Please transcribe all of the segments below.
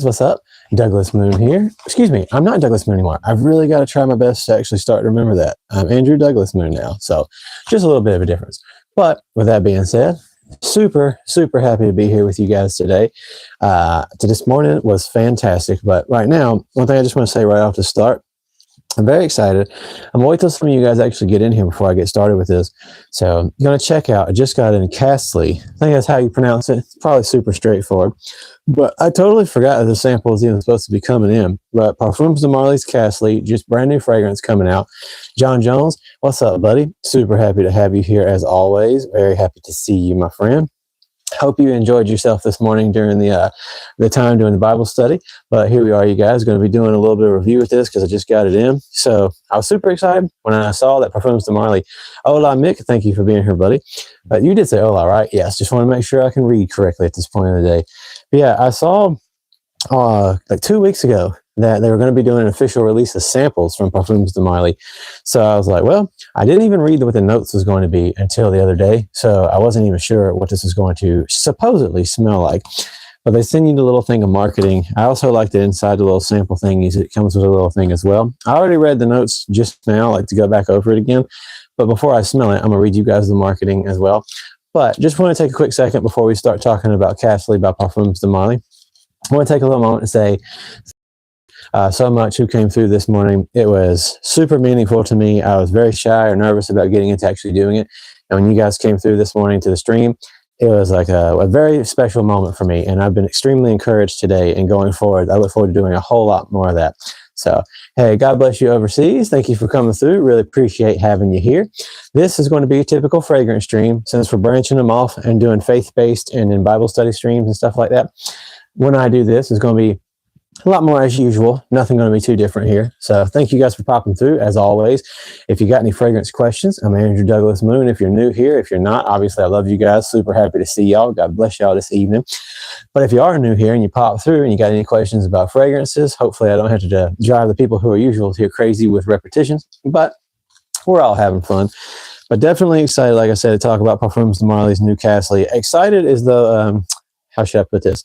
What's up? Douglas Moon here. Excuse me, I'm not Douglas Moon anymore. I've really got to try my best to actually start to remember that. I'm Andrew Douglas Moon now, so just a little bit of a difference. But with that being said, super happy to be here with you guys today. This morning was fantastic, but right now, one thing I just want to say right off the start, I'm very excited. I'm going to wait till some of you guys actually get in here before I get started with this. So I'm going to check out, I just got in Cassley. I think that's how you pronounce it. It's probably super straightforward. But I totally forgot that the sample was even supposed to be coming in. But Parfums de Marly CASTLEY, just brand new fragrance coming out. John Jones, what's up, buddy? Super happy to have you here as always. Very happy to see you, my friend. Hope you enjoyed yourself this morning during the time doing the Bible study. But here we are, you guys. Going to be doing a little bit of review with this because I just got it in. So I was super excited when I saw that Parfums de Marly. Hola, Mick. Thank you for being here, buddy. You did say hola, right? Yes. Just want to make sure I can read correctly at this point of the day. But yeah, I saw like 2 weeks ago that they were going to be doing an official release of samples from Parfums de Marly. So I was like, well, I didn't even read what the notes was going to be until the other day. So I wasn't even sure what this was going to supposedly smell like. But they send you the little thing of marketing. I also like that inside the little sample thing is it comes with a little thing as well. I already read the notes just now, I like to go back over it again. But before I smell it, I'm going to read you guys the marketing as well. But just want to take a quick second before we start talking about Cassley by Parfums de Marly. I want to take a little moment to say so much who came through this morning. It was super meaningful to me. I was very shy or nervous about getting into actually doing it. And when you guys came through this morning to the stream, it was like a very special moment for me. And I've been extremely encouraged today and going forward. I look forward to doing a whole lot more of that. So, hey, God bless you overseas. Thank you for coming through. Really appreciate having you here. This is going to be a typical fragrance stream since we're branching them off and doing faith-based and in Bible study streams and stuff like that. When I do this, it's going to be a lot more as usual. Nothing going to be too different here. So thank you guys for popping through as always. If you got any fragrance questions, I'm Andrew Douglas Moon. If you're new here, if you're not, obviously I love you guys. Super happy to see y'all. God bless y'all this evening. But if you are new here and you pop through and you got any questions about fragrances, hopefully I don't have to drive the people who are usual here crazy with repetitions, but we're all having fun. But definitely excited, like I said, to talk about Parfums de Marly's new Cassley. Excited is the, how should I put this?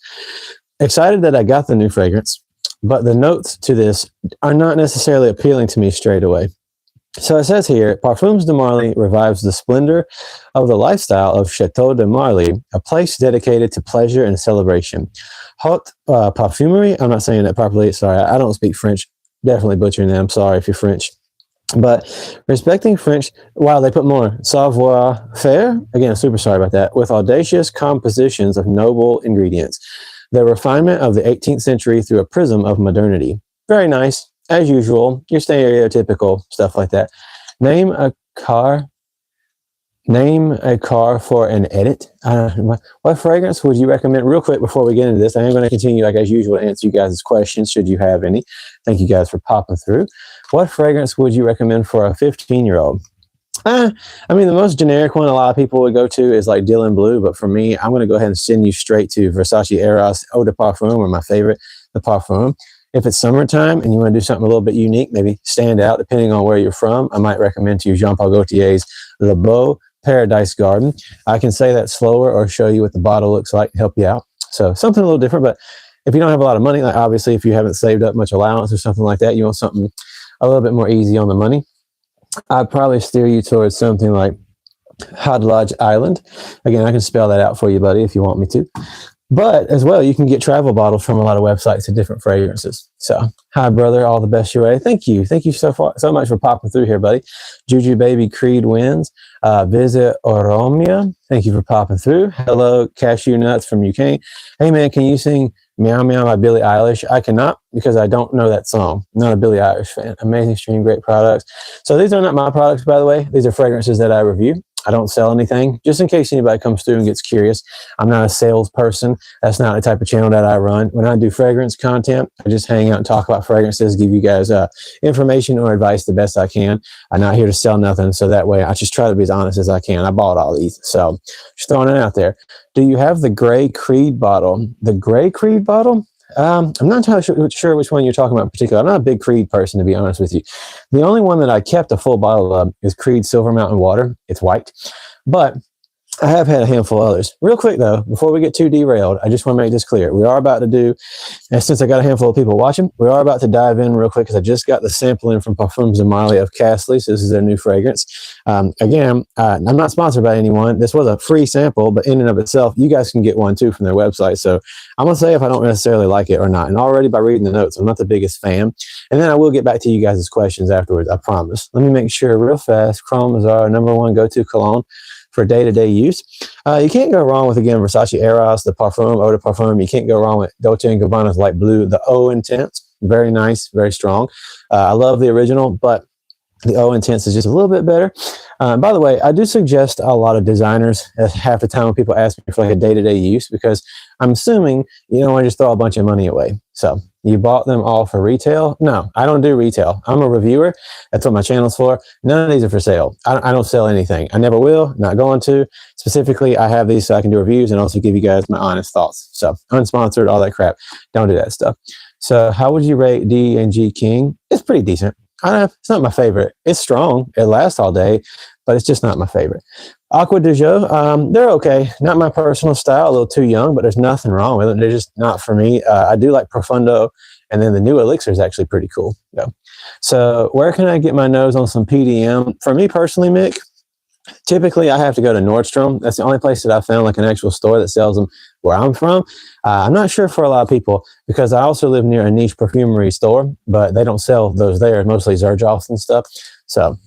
Excited that I got the new fragrance, but the notes to this are not necessarily appealing to me straight away. So it says here, Parfums de Marly revives the splendor of the lifestyle of Chateau de Marly, a place dedicated to pleasure and celebration. Haute parfumerie, I'm not saying that properly, sorry, I don't speak French, definitely butchering that, I'm sorry if you're French. But respecting French, wow, they put more savoir-faire, again, super sorry about that, with audacious compositions of noble ingredients. The refinement of the 18th century through a prism of modernity. Very nice, as usual, your stereotypical stuff like that. Name a car for an edit. What fragrance would you recommend? Real quick before we get into this, I am going to continue like as usual to answer you guys' questions should you have any. Thank you guys for popping through. What fragrance would you recommend for a 15-year-old? I mean, the most generic one a lot of people would go to is like Dylan Blue, but for me, I'm going to go ahead and send you straight to Versace Eros Eau de Parfum, or my favorite, the Parfum. If it's summertime and you want to do something a little bit unique, maybe stand out depending on where you're from, I might recommend to you Jean-Paul Gaultier's Le Beau Paradise Garden. I can say that slower or show you what the bottle looks like to help you out. So something a little different, but if you don't have a lot of money, like obviously if you haven't saved up much allowance or something like that, you want something a little bit more easy on the money, I'd probably steer you towards something like Hadlage Island. Again, I can spell that out for you, buddy, if you want me to. But as well, you can get travel bottles from a lot of websites of different fragrances. So, hi, brother. All the best your way. Thank you. Thank you so much for popping through here, buddy. Juju Baby Creed wins. Visit Oromia. Thank you for popping through. Hello, Cashew Nuts from UK. Hey, man, can you sing Meow Meow by Billie Eilish? I cannot because I don't know that song. I'm not a Billie Eilish fan. Amazing stream, great products. So these are not my products, by the way. These are fragrances that I review. I don't sell anything, just in case anybody comes through and gets curious. I'm not a salesperson. That's not the type of channel that I run. When I do fragrance content, I just hang out and talk about fragrances, give you guys information or advice the best I can. I'm not here to sell nothing, so that way I just try to be as honest as I can. I bought all these, so just throwing it out there. Do you have the Gray Creed bottle? The Gray Creed bottle? I'm not entirely sure which one you're talking about in particular. I'm not a big Creed person, to be honest with you. The only one that I kept a full bottle of is Creed Silver Mountain Water. It's white. But I have had a handful of others. Real quick though, before we get too derailed, I just want to make this clear. We are about to do, and since I got a handful of people watching, we are about to dive in real quick because I just got the sample in from Parfums de Marly of CASTLEY. So this is their new fragrance. Again, I'm not sponsored by anyone. This was a free sample, but in and of itself, you guys can get one too from their website. So I'm going to say if I don't necessarily like it or not. And already by reading the notes, I'm not the biggest fan. And then I will get back to you guys' questions afterwards, I promise. Let me make sure real fast. Chrome is our #1 go-to cologne for day-to-day use. You can't go wrong with, again, Versace Eros, the Parfum, Eau de Parfum. You can't go wrong with Dolce & Gabbana's Light Blue, the Eau Intense. Very nice, very strong. I love the original, but the Eau Intense is just a little bit better. By the way, I do suggest a lot of designers half the time when people ask me for like a day-to-day use, because I'm assuming you don't want to just throw a bunch of money away. So you bought them all for retail? No, I don't do retail. I'm a reviewer. That's what my channel's for. None of these are for sale. I don't sell anything. I never will, not going to. Specifically, I have these so I can do reviews and also give you guys my honest thoughts. So unsponsored, all that crap. Don't do that stuff. So how would you rate D&G King? It's pretty decent. It's not my favorite. It's strong. It lasts all day, but it's just not my favorite. Aqua de Jo, they're okay. Not my personal style. A little too young, but there's nothing wrong with it. They're just not for me. I do like Profundo, and then the new Elixir is actually pretty cool. Yeah. So where can I get my nose on some PDM? For me personally, Mick, typically I have to go to Nordstrom. That's the only place that I found like an actual store that sells them where I'm from. I'm not sure for a lot of people, because I also live near a niche perfumery store, but they don't sell those there, mostly Xerjoffs and stuff. So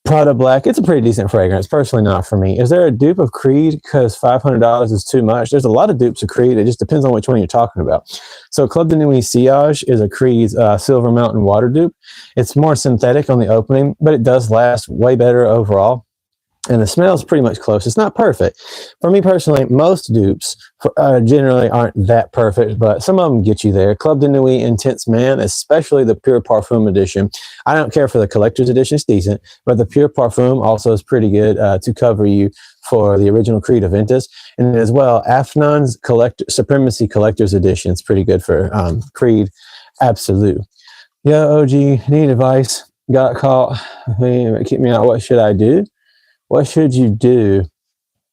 Prada Black, it's a pretty decent fragrance. Personally not for me. Is there a dupe of Creed? Because $500 is too much. There's a lot of dupes of Creed. It just depends on which one you're talking about. So Club de Nuit Sillage is a Creed's Silver Mountain water dupe. It's more synthetic on the opening, but it does last way better overall. And the smell is pretty much close. It's not perfect. For me personally, most dupes generally aren't that perfect, but some of them get you there. Club de Nuit Intense Man, especially the Pure Parfum edition. I don't care for the collector's edition. It's decent, but the Pure Parfum also is pretty good to cover you for the original Creed Aventus. And as well, Afnan's Supremacy Collector's Edition is pretty good for Creed Absolute. Yo, OG, need advice. Got caught. Keep me out. What should I do? What should you do?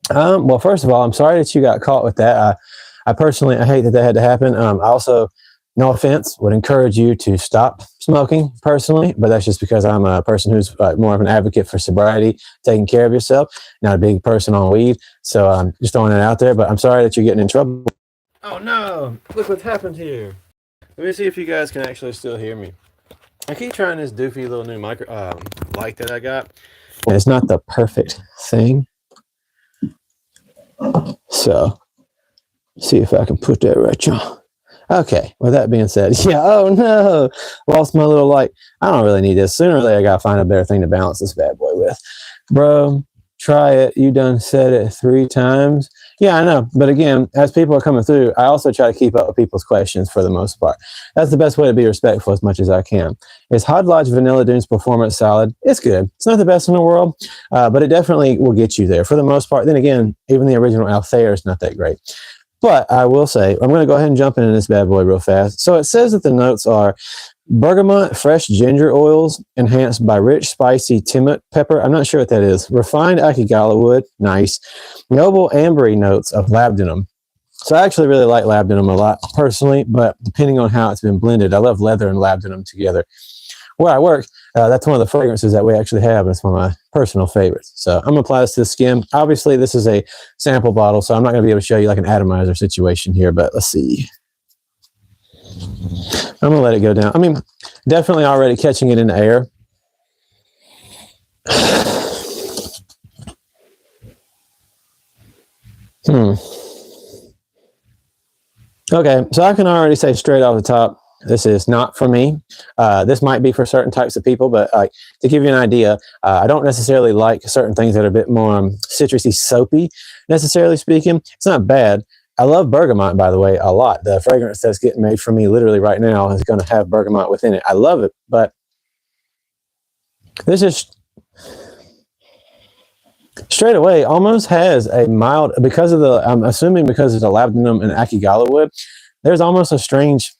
Well, first of all, I'm sorry that you got caught with that. I personally, I hate that that had to happen. I also, no offense, would encourage you to stop smoking personally, but that's just because I'm a person who's more of an advocate for sobriety, taking care of yourself, not a big person on weed. So I'm just throwing it out there, but I'm sorry that you're getting in trouble. Oh no, look what's happened here. Let me see if you guys can actually still hear me. I keep trying this doofy little new light that I got. And it's not the perfect thing. So, see if I can put that right, y'all. Okay, with that being said, yeah, oh no, lost my little light. I don't really need this. Sooner or later, I gotta find a better thing to balance this bad boy with. Bro, try it. You done said it 3 times. Yeah, I know. But again, as people are coming through, I also try to keep up with people's questions for the most part. That's the best way to be respectful as much as I can. Is Hot Lodge Vanilla Dunes Performance Salad? It's good. It's not the best in the world, but it definitely will get you there for the most part. Then again, even the original Althea is not that great. But I will say, I'm going to go ahead and jump into this bad boy real fast. So it says that the notes are bergamot, fresh ginger oils, enhanced by rich, spicy Timut pepper. I'm not sure what that is. Refined Akigala wood, nice. Noble ambery notes of labdanum. So I actually really like labdanum a lot personally, but depending on how it's been blended, I love leather and labdanum together. Where I work, that's one of the fragrances that we actually have, and it's one of my personal favorites. So I'm going to apply this to the skin. Obviously, this is a sample bottle, so I'm not going to be able to show you like an atomizer situation here, but let's see. I'm going to let it go down. I mean, definitely already catching it in the air. Okay, so I can already say straight off the top, this is not for me. This might be for certain types of people, but to give you an idea, I don't necessarily like certain things that are a bit more citrusy, soapy, necessarily speaking. It's not bad. I love bergamot, by the way, a lot. The fragrance that's getting made for me literally right now is going to have bergamot within it. I love it, but this is straight away almost has a mild, because of the, I'm assuming because of the labdanum and Akigala wood, there's almost a strange,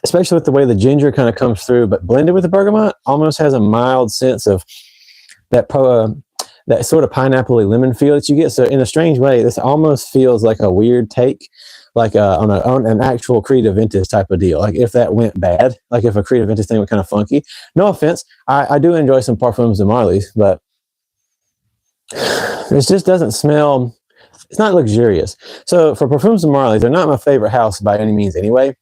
especially with the way the ginger kind of comes through, but blended with the bergamot, almost has a mild sense of that that sort of pineapple-y lemon feel that you get. So in a strange way, this almost feels like a weird take, like on an actual Creed Aventus type of deal. Like if that went bad, like if a Creed Aventus thing went kind of funky. No offense, I do enjoy some Parfums de Marly's, but this just doesn't smell. It's not luxurious. So for Parfums de Marly's, they're not my favorite house by any means anyway.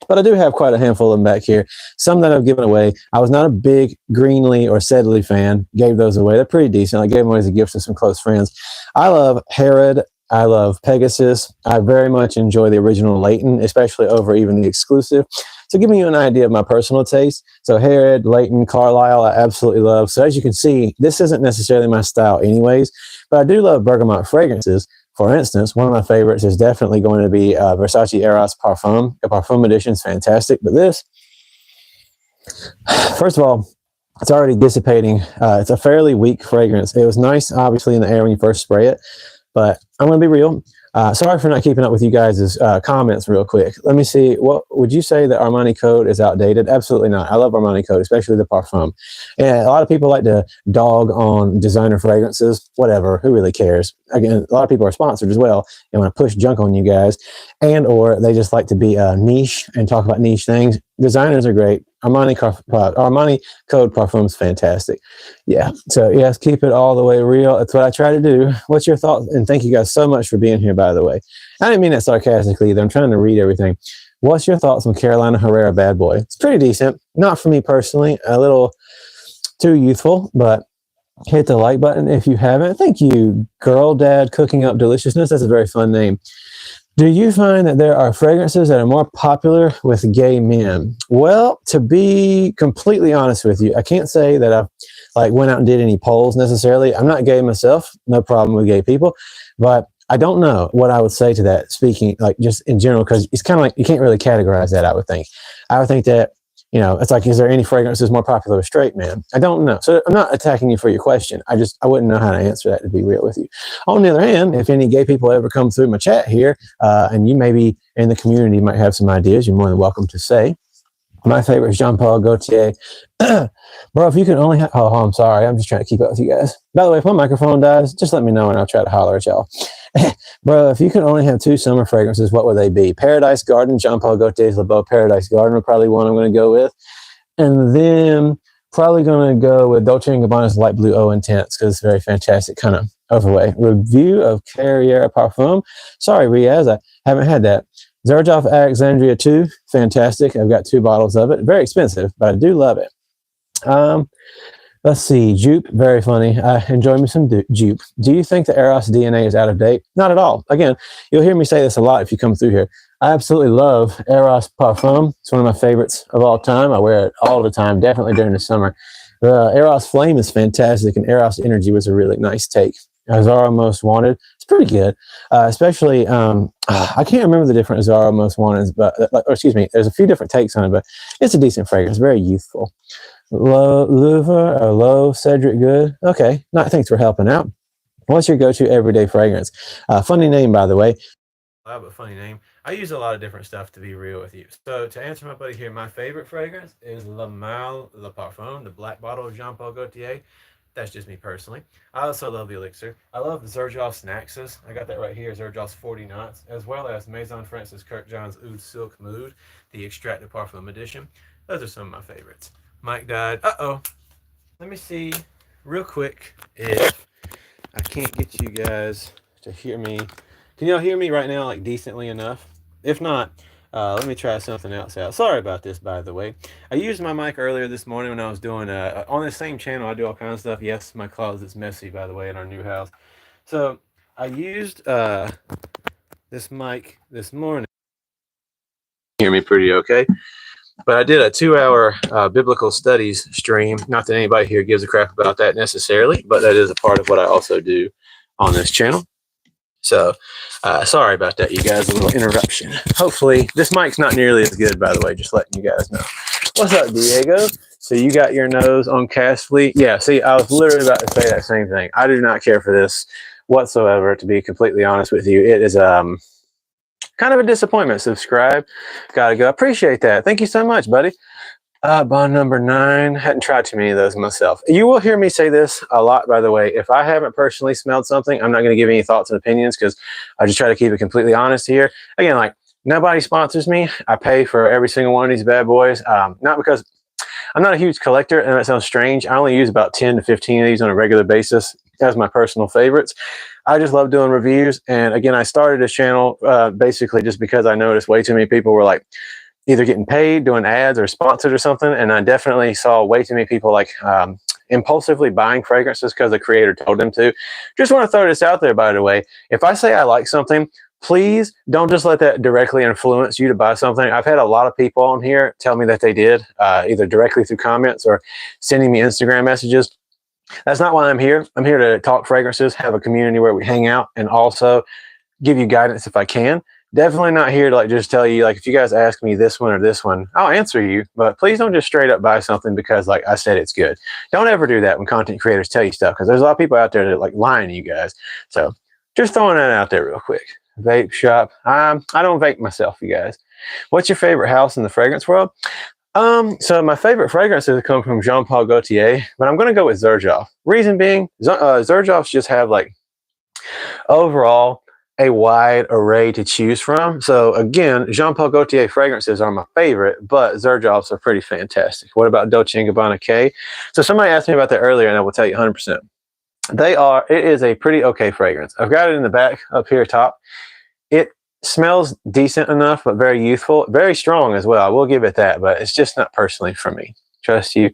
But I do have quite a handful of them back here. Some that I've given away. I was not a big Greenlee or Sedley fan. Gave those away. They're pretty decent. I gave them away as a gift to some close friends. I love Herod. I love Pegasus. I very much enjoy the original Leighton, especially over even the exclusive. So giving you an idea of my personal taste. So Herod, Leighton, Carlisle, I absolutely love. So as you can see, this isn't necessarily my style anyways, but I do love bergamot fragrances. For instance, one of my favorites is definitely going to be Versace Eros Parfum. The Parfum edition is fantastic, but this, first of all, it's already dissipating. It's a fairly weak fragrance. It was nice, obviously, in the air when you first spray it, but I'm going to be real. Sorry for not keeping up with you guys' comments real quick. Let me see. What would you say that Armani Code is outdated? Absolutely not. I love Armani Code, especially the Parfum. And a lot of people like to dog on designer fragrances. Whatever. Who really cares? Again, a lot of people are sponsored as well and want to push junk on you guys. And or they just like to be niche and talk about niche things. Designers are great. Armani Code Parfum's fantastic. Yeah. So yes, keep it all the way real. That's what I try to do. What's your thoughts? And thank you guys so much for being here, by the way. I didn't mean that sarcastically either. I'm trying to read everything. What's your thoughts on Carolina Herrera Bad Boy? It's pretty decent. Not for me personally. A little too youthful, but hit the like button if you haven't. Thank you, Girl Dad Cooking Up Deliciousness. That's a very fun name. Do you find that there are fragrances that are more popular with gay men? Well, to be completely honest with you, I can't say that I've went out and did any polls necessarily. I'm not gay myself, no problem with gay people, but I don't know what I would say to that, speaking just in general, because it's kind of like you can't really categorize that. I would think that, it's like, is there any fragrances more popular with straight men? I don't know. So I'm not attacking you for your question. I wouldn't know how to answer that, to be real with you. On the other hand, if any gay people ever come through my chat here, and you maybe in the community might have some ideas, you're more than welcome to say. My favorite is Jean-Paul Gaultier. Bro, if you can only have... Oh, I'm sorry. I'm just trying to keep up with you guys. By the way, if my microphone dies, just let me know and I'll try to holler at y'all. Bro, if you could only have 2 summer fragrances, what would they be? Paradise Garden, Jean-Paul Gaultier's Le Beau Paradise Garden would probably one I'm going to go with. And then probably going to go with Dolce & Gabbana's Light Blue Eau Intense because it's very fantastic, kind of overweight. Review of Carriera Parfum. Sorry, Riaz, I haven't had that. Xerjoff Alexandria 2, fantastic. I've got 2 bottles of it. Very expensive, but I do love it. Let's see. Jupe, very funny. I enjoy me some Jupe. Do you think the Eros DNA is out of date? Not at all. Again, you'll hear me say this a lot if you come through here. I absolutely love Eros Parfum. It's one of my favorites of all time. I wear it all the time, definitely during the summer. The Eros Flame is fantastic, and Eros Energy was a really nice take. Zara Most Wanted, it's pretty good. Especially, I can't remember the different Zara Most Wanted, but there's a few different takes on it, but it's a decent fragrance, very youthful. Low Cedric Good. Okay, thanks for helping out. What's your go-to everyday fragrance? Funny name, by the way. But funny name. I use a lot of different stuff, to be real with you. So to answer my buddy here, my favorite fragrance is Le Mal Le Parfum, the black bottle of Jean-Paul Gaultier. That's just me personally. I also love the Elixir. I love the Xerjoff Snaxes. I got that right here, Xerjoff's 40 Knots, as well as Maison Francis Kirkjohn's Oud Silk Mood, the Extracted Parfum Edition. Those are some of my favorites. Mike died. Uh-oh. Let me see real quick if I can't get you guys to hear me. Can y'all hear me right now, decently enough? If not, let me try something else out. Sorry about this, by the way. I used my mic earlier this morning when I was doing, on this same channel, I do all kinds of stuff. Yes, my closet's messy, by the way, in our new house. So I used this mic this morning. Hear me pretty okay? But I did a 2-hour biblical studies stream. Not that anybody here gives a crap about that necessarily, but that is a part of what I also do on this channel. So sorry about that, you guys, a little interruption. Hopefully, this mic's not nearly as good, by the way, just letting you guys know. What's up, Diego? So you got your nose on Castley? Yeah, see, I was literally about to say that same thing. I do not care for this whatsoever, to be completely honest with you. It is kind of a disappointment. Subscribe. Gotta go. Appreciate that. Thank you so much, buddy. Bond number 9. Hadn't tried too many of those myself. You will hear me say this a lot, by the way. If I haven't personally smelled something, I'm not going to give any thoughts and opinions because I just try to keep it completely honest here. Again, like, nobody sponsors me. I pay for every single one of these bad boys. Not because I'm not a huge collector, and that sounds strange. I only use about 10 to 15 of these on a regular basis as my personal favorites. I just love doing reviews. And again, I started this channel basically just because I noticed way too many people were like, either getting paid, doing ads, or sponsored or something. And I definitely saw way too many people like impulsively buying fragrances because the creator told them to. Just want to throw this out there, by the way. If I say I like something, please don't just let that directly influence you to buy something. I've had a lot of people on here tell me that they did, either directly through comments or sending me Instagram messages. That's not why I'm here. I'm here to talk fragrances, have a community where we hang out, and also give you guidance if I can. Definitely not here to like just tell you, like, if you guys ask me this one or this one, I'll answer you, but please don't just straight up buy something because like I said it's good. Don't ever do that when content creators tell you stuff, because there's a lot of people out there that like lying to you guys. So just throwing that out there real quick. Vape shop. I don't vape myself, you guys. What's your favorite house in the fragrance world? So my favorite fragrances come from Jean Paul Gaultier, but I'm going to go with Xerjoff. Reason being, Xerjoffs just have like overall a wide array to choose from. So again, Jean Paul Gaultier fragrances are my favorite, but Xerjoffs are pretty fantastic. What about Dolce & Gabbana K? So somebody asked me about that earlier, and I will tell you 100%. It is a pretty okay fragrance. I've got it in the back up here top. It smells decent enough, but very youthful, very strong as well. I will give it that, but it's just not personally for me. Trust you,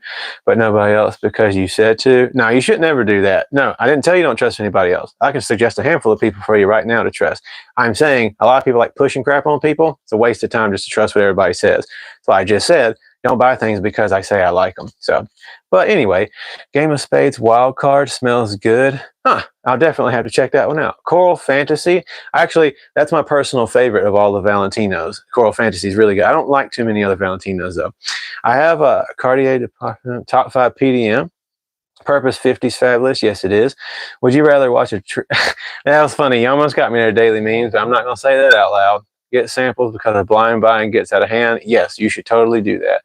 but nobody else because you said to. No, you should never do that. No, I didn't tell you don't trust anybody else. I can suggest a handful of people for you right now to trust. I'm saying a lot of people like pushing crap on people. It's a waste of time just to trust what everybody says. So I just said, don't buy things because I say I like them. So, but anyway, Game of Spades wild card smells good. I'll definitely have to check that one out. Coral Fantasy. Actually, that's my personal favorite of all the Valentinos. Coral Fantasy is really good. I don't like too many other Valentinos though. I have a Cartier de Parfum Top 5 PDM. Purpose 50's fabulous. Yes, it is. Would you rather watch a that was funny. You almost got me there, daily memes, but I'm not going to say that out loud. Get samples because of blind buying gets out of hand. Yes, you should totally do that.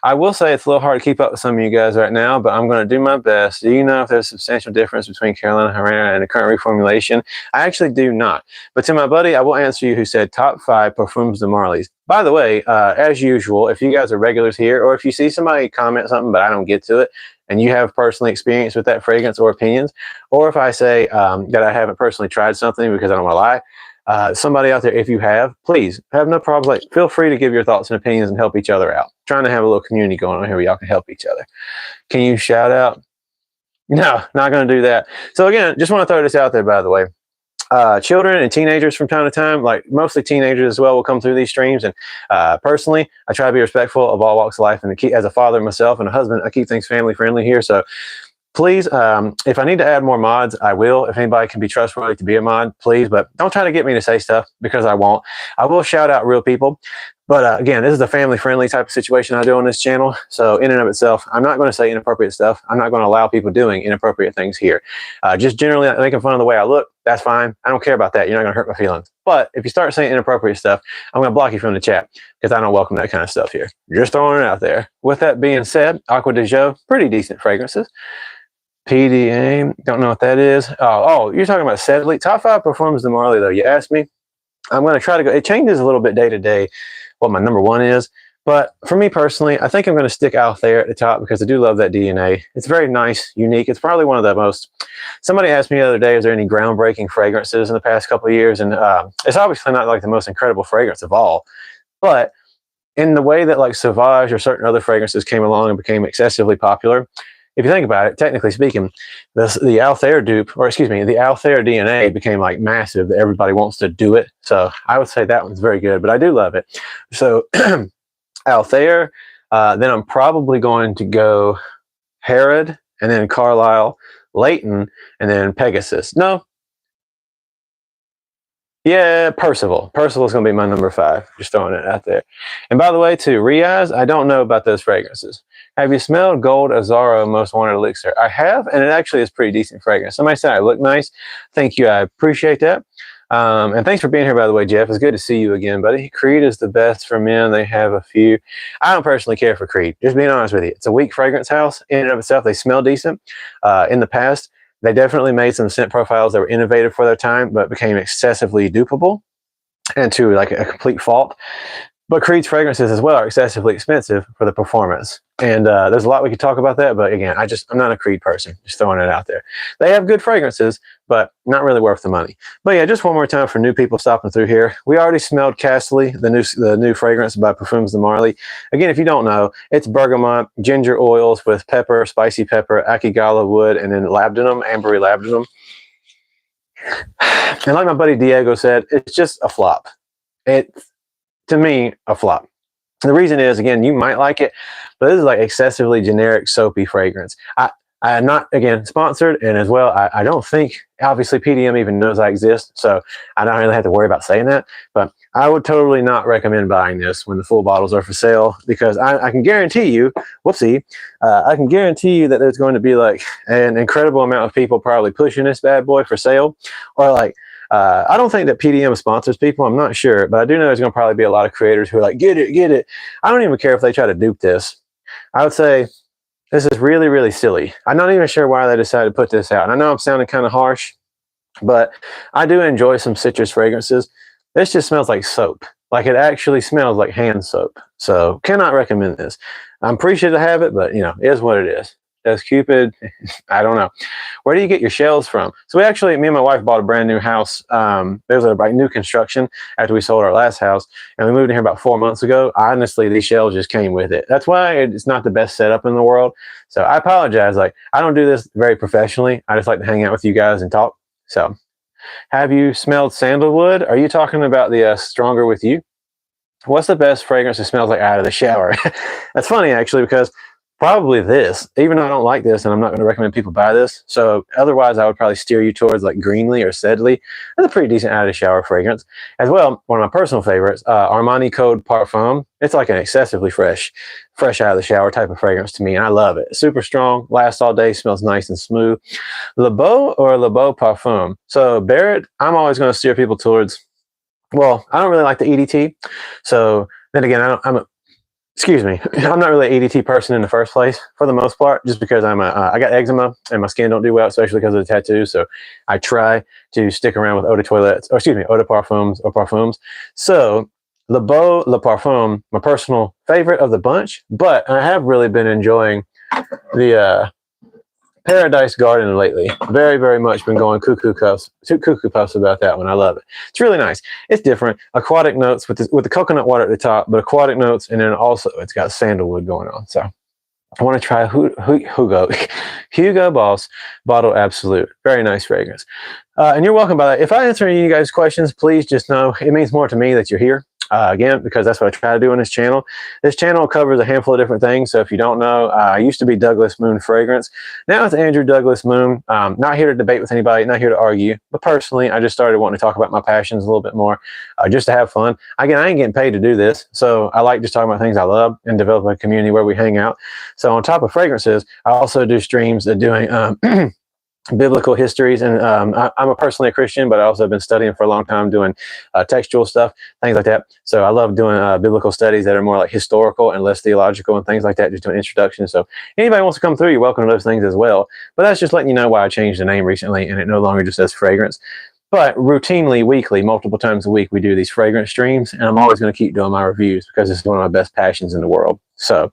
I will say it's a little hard to keep up with some of you guys right now, but I'm going to do my best. Do you know if there's a substantial difference between Carolina Herrera and the current reformulation? I actually do not. But to my buddy, I will answer you who said top 5 Parfums de Marly's. By the way, as usual, if you guys are regulars here, or if you see somebody comment something but I don't get to it, and you have personally experience with that fragrance or opinions, or if I say that I haven't personally tried something because I don't want to lie, somebody out there, if you have, please have no problem. Like, feel free to give your thoughts and opinions and help each other out. Trying to have a little community going on here where y'all can help each other. Can you shout out? No, not going to do that. So again, just want to throw this out there, by the way. Children and teenagers from time to time, like mostly teenagers as well, will come through these streams. And personally, I try to be respectful of all walks of life. And as a father myself and a husband, I keep things family friendly here. So please, if I need to add more mods, I will. If anybody can be trustworthy to be a mod, please. But don't try to get me to say stuff because I won't. I will shout out real people. But again, this is a family-friendly type of situation I do on this channel. So in and of itself, I'm not going to say inappropriate stuff. I'm not going to allow people doing inappropriate things here. Just generally making fun of the way I look, that's fine. I don't care about that. You're not going to hurt my feelings. But if you start saying inappropriate stuff, I'm going to block you from the chat because I don't welcome that kind of stuff here. Just throwing it out there. With that being said, Aqua de Jo, pretty decent fragrances. PDM, don't know what that is. Oh, you're talking about Sedley. Top 5 Parfums de Marly, though. You asked me. I'm going to try to go. It changes a little bit day to day what my number 1 is. But for me personally, I think I'm going to stick Altair at the top because I do love that DNA. It's very nice, unique. It's probably one of the most... Somebody asked me the other day, is there any groundbreaking fragrances in the past couple of years? And it's obviously not like the most incredible fragrance of all. But in the way that like Sauvage or certain other fragrances came along and became excessively popular, if you think about it, technically speaking, the Altair dupe, or excuse me, the Altair DNA became like massive. Everybody wants to do it. So I would say that one's very good, but I do love it. So Altair, then I'm probably going to go Herod, and then Carlisle, Leighton, and then Pegasus. No. Yeah, Percival. Percival's going to be my number 5. Just throwing it out there. And by the way, too, Riaz, I don't know about those fragrances. Have you smelled Gold Azaro Most Wanted Elixir? I have, and it actually is pretty decent fragrance. Somebody said I look nice. Thank you. I appreciate that. And thanks for being here, by the way, Jeff. It's good to see you again, buddy. Creed is the best for men. They have a few. I don't personally care for Creed. Just being honest with you. It's a weak fragrance house in and of itself. They smell decent. In the past, they definitely made some scent profiles that were innovative for their time, but became excessively dupable and to like a complete fault. But Creed's fragrances as well are excessively expensive for the performance. And there's a lot we could talk about that. But again, I'm not a Creed person, just throwing it out there. They have good fragrances, but not really worth the money. But yeah, just one more time for new people stopping through here. We already smelled Castley, the new fragrance by Parfums de Marly. Again, if you don't know, it's bergamot, ginger oils with pepper, spicy pepper, akigala wood, and then labdanum, ambery labdanum. And like my buddy Diego said, it's just a flop. It's, to me, a flop. The reason is, again, you might like it, but this is like excessively generic soapy fragrance. I am not, again, sponsored, and as well, I don't think, obviously, PDM even knows I exist, so I don't really have to worry about saying that, but I would totally not recommend buying this when the full bottles are for sale, because I can guarantee you, whoopsie, I can guarantee you that there's going to be like an incredible amount of people probably pushing this bad boy for sale, or like, I don't think that PDM sponsors people. I'm not sure, but I do know there's going to probably be a lot of creators who are like, get it, get it. I don't even care if they try to dupe this. I would say this is really, really silly. I'm not even sure why they decided to put this out. And I know I'm sounding kind of harsh, but I do enjoy some citrus fragrances. This just smells like soap. Like it actually smells like hand soap. So cannot recommend this. I'm appreciative to have it, but you know, it is what it is. Does Cupid? I don't know. Where do you get your shells from? So we actually, me and my wife bought a brand new house. There was a new construction after we sold our last house, and we moved in here about 4 months ago. Honestly, these shells just came with it. That's why it's not the best setup in the world. So I apologize. Like, I don't do this very professionally. I just like to hang out with you guys and talk. So have you smelled sandalwood? Are you talking about the Stronger With You? What's the best fragrance that smells like out of the shower? That's funny, actually, because probably this, even though I don't like this and I'm not going to recommend people buy this. So otherwise I would probably steer you towards like Greenly or Sedley. That's a pretty decent out of the shower fragrance. As well, one of my personal favorites, Armani Code Parfum. It's like an excessively fresh out of the shower type of fragrance to me. And I love it. Super strong, lasts all day, smells nice and smooth. Le Beau or Le Beau Parfum. So Barrett, I'm always going to steer people towards, well, I don't really like the EDT. So then again, excuse me, I'm not really an EDT person in the first place for the most part, just because I got eczema and my skin don't do well, especially because of the tattoo. So I try to stick around with eau de toilettes, or excuse me, eau de parfums or parfums. So Le Beau Le Parfum, my personal favorite of the bunch, but I have really been enjoying the Paradise Garden lately. Very, very much been going cuckoo puffs about that one. I love it. It's really nice. It's different. Aquatic notes with the coconut water at the top, but aquatic notes, and then also it's got sandalwood going on. So I want to try Hugo Boss Bottle Absolute. Very nice fragrance. And you're welcome by that. If I answer any of you guys' questions, please just know it means more to me that you're here. Again, because that's what I try to do on this channel. This channel covers a handful of different things. So if you don't know, I used to be Douglas Moon Fragrance. Now it's Andrew Douglas Moon. Not here to debate with anybody, not here to argue. But personally, I just started wanting to talk about my passions a little bit more, just to have fun. Again, I ain't getting paid to do this. So I like just talking about things I love and develop a community where we hang out. So on top of fragrances, I also do streams of doing biblical histories, and I'm personally a Christian, but I also have been studying for a long time doing textual stuff, things like that. So I love doing biblical studies that are more like historical and less theological and things like that, just doing introductions. So anybody wants to come through, you're welcome to those things as well. But that's just letting you know why I changed the name recently, and it no longer just says fragrance. But routinely, weekly, multiple times a week, we do these fragrance streams, and I'm always going to keep doing my reviews because it's one of my best passions in the world. So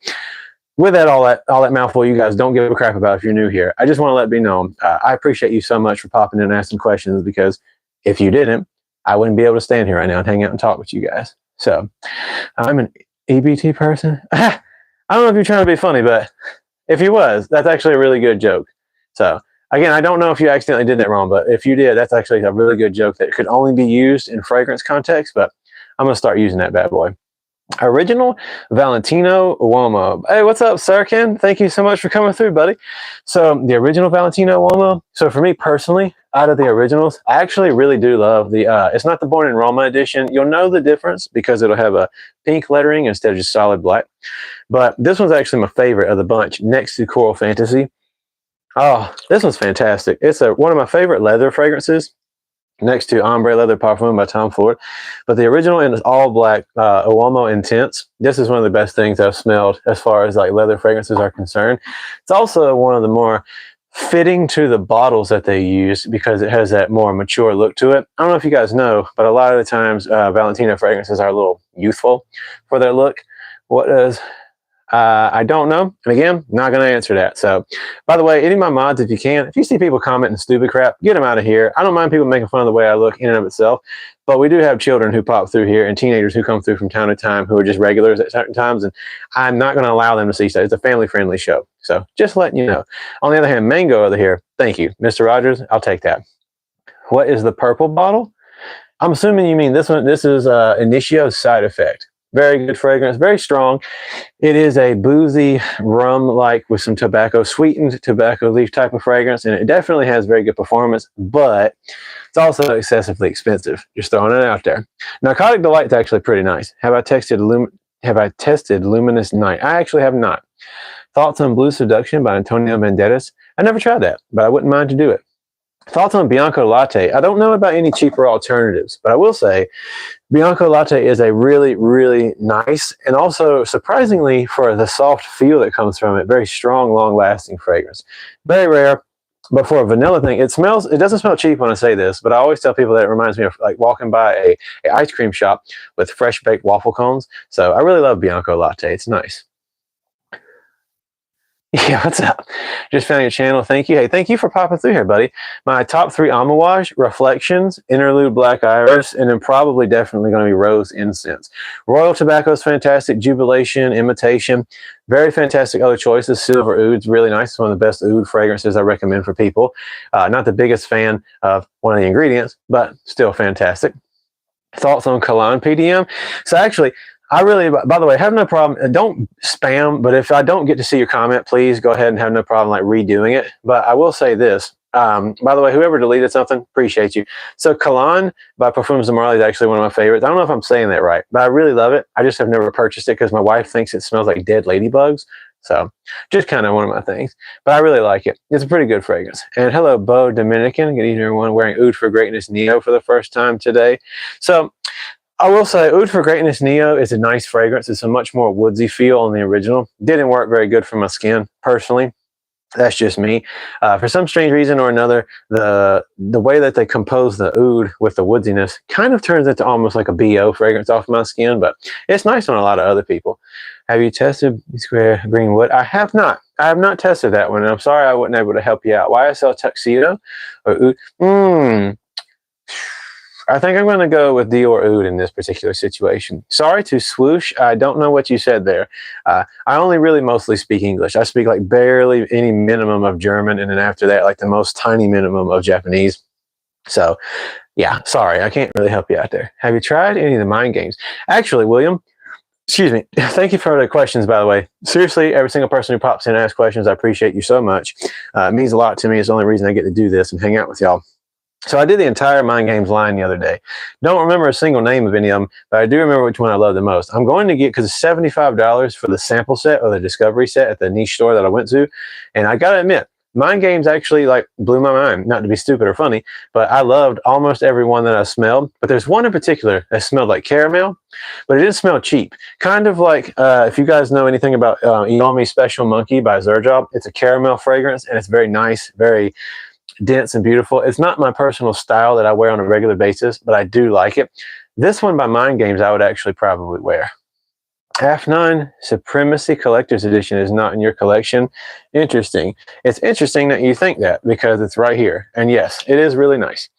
with that, all that mouthful, you guys don't give a crap about if you're new here. I just want to let it be known. I appreciate you so much for popping in and asking questions, because if you didn't, I wouldn't be able to stand here right now and hang out and talk with you guys. So I'm an EBT person. I don't know if you're trying to be funny, but if you was, that's actually a really good joke. So again, I don't know if you accidentally did that wrong, but if you did, that's actually a really good joke that could only be used in fragrance context, but I'm going to start using that bad boy. Original Valentino Uomo. Hey, what's up, Sirkin? Thank you so much for coming through, buddy. So the original Valentino Uomo. So for me personally, out of the originals, I actually really do love the, it's not the Born in Roma edition. You'll know the difference because it'll have a pink lettering instead of just solid black. But this one's actually my favorite of the bunch, next to Coral Fantasy. Oh, this one's fantastic. It's one of my favorite leather fragrances. next to Ombre Leather Parfum by Tom Ford. But the original is all black, Uomo Intense. This is one of the best things I've smelled as far as like leather fragrances are concerned. It's also one of the more fitting to the bottles that they use because it has that more mature look to it. I don't know if you guys know, but a lot of the times Valentino fragrances are a little youthful for their look. What does I don't know. And again, not going to answer that. So, by the way, any of my mods, if you can, if you see people commenting stupid crap, get them out of here. I don't mind people making fun of the way I look in and of itself, but we do have children who pop through here and teenagers who come through from time to time who are just regulars at certain times, and I'm not going to allow them to see stuff. It's a family-friendly show. So, just letting you know. On the other hand, Mango over here, thank you. Mr. Rogers, I'll take that. What is the purple bottle? I'm assuming you mean this one. This is Initio Side Effect. Very good fragrance, very strong. It is a boozy rum-like with some tobacco, sweetened tobacco leaf type of fragrance, and it definitely has very good performance, but it's also excessively expensive. Just throwing it out there. Narcotic Delight's actually pretty nice. Have I tested Luminous Night? I actually have not. Thoughts on Blue Seduction by Antonio Banderas? I never tried that, but I wouldn't mind to do it. Thoughts on Bianco Latte? I don't know about any cheaper alternatives, but I will say Bianco Latte is a really, really nice and also surprisingly for the soft feel that comes from it, very strong, long-lasting fragrance. Very rare, but for a vanilla thing, it doesn't smell cheap when I say this, but I always tell people that it reminds me of like walking by a ice cream shop with fresh baked waffle cones. So I really love Bianco Latte. It's nice. Yeah, what's up? Just found your channel. Thank you. Hey, thank you for popping through here, buddy. My top 3 Amouage, Reflections, Interlude Black Iris, and then probably definitely going to be Rose Incense. Royal Tobacco is fantastic. Jubilation, Imitation, very fantastic other choices. Silver Oud's really nice. It's one of the best oud fragrances I recommend for people. Not the biggest fan of one of the ingredients, but still fantastic. Thoughts on Cologne PDM? So actually, I really, by the way, have no problem. Don't spam, but if I don't get to see your comment, please go ahead and have no problem like redoing it. But I will say this. By the way, whoever deleted something, appreciate you. So Cologne by Parfums de Marly is actually one of my favorites. I don't know if I'm saying that right, but I really love it. I just have never purchased it because my wife thinks it smells like dead ladybugs. So just kind of one of my things. But I really like it. It's a pretty good fragrance. And hello, Bo Dominican. Good evening, everyone. Wearing Oud for Greatness Neo for the first time today. So I will say Oud for Greatness Neo is a nice fragrance. It's a much more woodsy feel on the original. Didn't work very good for my skin, personally. That's just me. For some strange reason or another, the way that they compose the oud with the woodiness kind of turns into almost like a BO fragrance off my skin, but it's nice on a lot of other people. Have you tested Square Greenwood? I have not. I have not tested that one, and I'm sorry I wasn't able to help you out. YSL Tuxedo or Oud? I think I'm going to go with Dior Oud in this particular situation. Sorry to swoosh. I don't know what you said there. I only really mostly speak English. I speak like barely any minimum of German, and then after that, like the most tiny minimum of Japanese. So, yeah, sorry. I can't really help you out there. Have you tried any of the mind games? Actually, William, excuse me. Thank you for the questions, by the way. Seriously, every single person who pops in and asks questions, I appreciate you so much. It means a lot to me. It's the only reason I get to do this and hang out with y'all. So I did the entire Mind Games line the other day. Don't remember a single name of any of them, but I do remember which one I love the most. I'm going to get, because it's $75 for the sample set or the discovery set at the niche store that I went to. And I got to admit, Mind Games actually like blew my mind. Not to be stupid or funny, but I loved almost every one that I smelled. But there's one in particular that smelled like caramel, but it didn't smell cheap. Kind of like, if you guys know anything about Iomi Special Monkey by Zerjob, it's a caramel fragrance and it's very nice, very dense and beautiful. It's not my personal style that I wear on a regular basis, but I do like it. This one by Mind Games I would actually probably wear. F9 Supremacy Collector's Edition is not in your collection. Interesting. It's interesting that you think that because it's right here. And yes, it is really nice.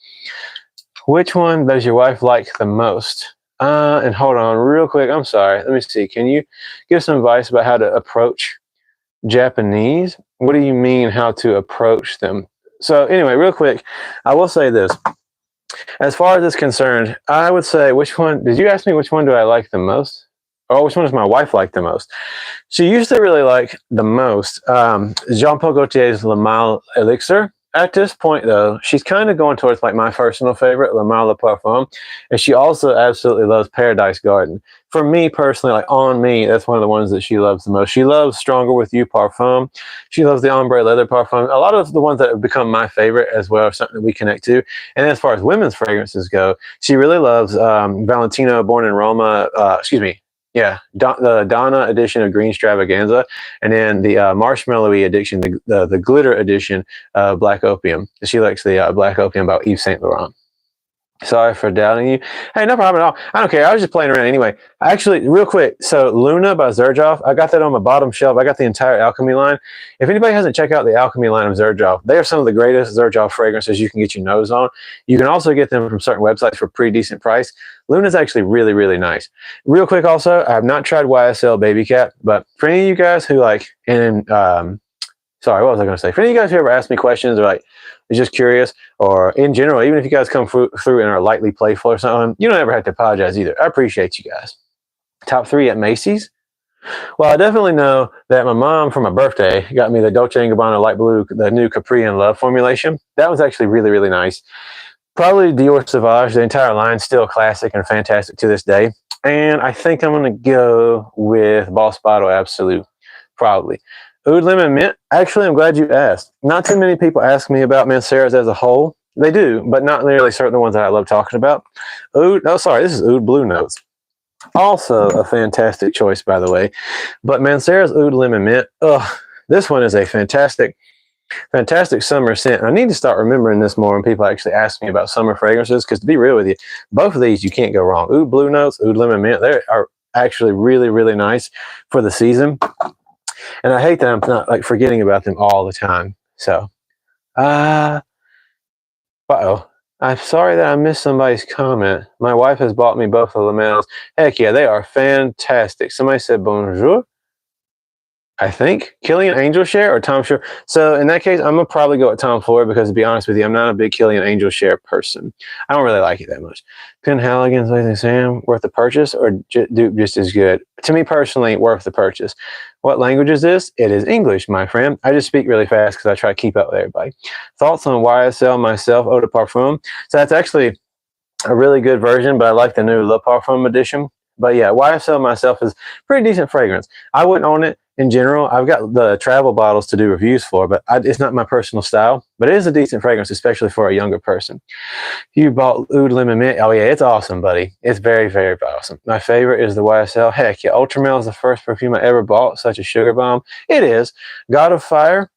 Which one does your wife like the most? And hold on real quick. I'm sorry. Let me see. Can you give some advice about how to approach Japanese? What do you mean how to approach them? So anyway, real quick, I will say this. As far as it's concerned, I would say which one, did you ask me which one do I like the most? Or which one does my wife like the most? She used to really like the most Jean Paul Gaultier's Le Mal Elixir. At this point, though, she's kind of going towards like my personal favorite, Le Marly Parfum, and she also absolutely loves Paradise Garden. For me personally, like on me, that's one of the ones that she loves the most. She loves Stronger With You Parfum. She loves the Ombre Leather Parfum. A lot of the ones that have become my favorite as well are something that we connect to. And as far as women's fragrances go, she really loves Valentino Born in Roma. Yeah, the Donna edition of Green Stravaganza, and then the Marshmallowy edition, the glitter edition of Black Opium. She likes the Black Opium by Yves Saint Laurent. Sorry for doubting you. Hey, no problem at all. I don't care. I was just playing around anyway. Actually, real quick. So Luna by Xerjoff, I got that on my bottom shelf. I got the entire Alchemy line. If anybody hasn't checked out the Alchemy line of Xerjoff, they are some of the greatest Xerjoff fragrances you can get your nose on. You can also get them from certain websites for a pretty decent price. Luna's actually really, really nice. Real quick also, I have not tried YSL Baby Cat, but for any of you guys who like, sorry, what was I going to say? For any of you guys who ever ask me questions or like, is just curious, or in general, even if you guys come through and are lightly playful or something, you don't ever have to apologize either. I appreciate you guys. Top 3 at Macy's. Well, I definitely know that my mom, for my birthday, got me the Dolce & Gabbana Light Blue, the new Capri and Love formulation. That was actually really, really nice. Probably Dior Sauvage. The entire line still classic and fantastic to this day. And I think I'm going to go with Boss Bottle Absolute, probably. Oud Lemon Mint. Actually, I'm glad you asked. Not too many people ask me about Mancera's as a whole. They do, but not nearly certain ones that I love talking about. This is Oud Blue Notes. Also a fantastic choice, by the way. But Mancera's Oud Lemon Mint, this one is a fantastic summer scent. I need to start remembering this more when people actually ask me about summer fragrances, because to be real with you, both of these you can't go wrong. Oud Blue Notes, Oud Lemon Mint, they are actually really, really nice for the season. And I hate that I'm not like forgetting about them all the time. So, I'm sorry that I missed somebody's comment. My wife has bought me both of the lamels. Heck yeah, they are fantastic. Somebody said bonjour. I think Killian Angel Share or Tom Shore. So in that case, I'm gonna probably go with Tom Ford, because to be honest with you, I'm not a big Killian Angel Share person. I don't really like it that much. Penn Halligan's Lazy Sam, worth the purchase, or dupe just as good? To me personally, worth the purchase. What language is this? It is English, my friend. I just speak really fast because I try to keep up with everybody. Thoughts on YSL Myself Eau de Parfum? So that's actually a really good version, but I like the new Le Parfum edition. But yeah, YSL Myself is pretty decent fragrance. I wouldn't own it in general. I've got the travel bottles to do reviews for, but it's not my personal style. But it is a decent fragrance, especially for a younger person. You bought Oud Lemon Mint. Oh yeah, it's awesome, buddy. It's very, very awesome. My favorite is the YSL. Heck yeah, Ultramel is the first perfume I ever bought, such a sugar bomb. It is. God of Fire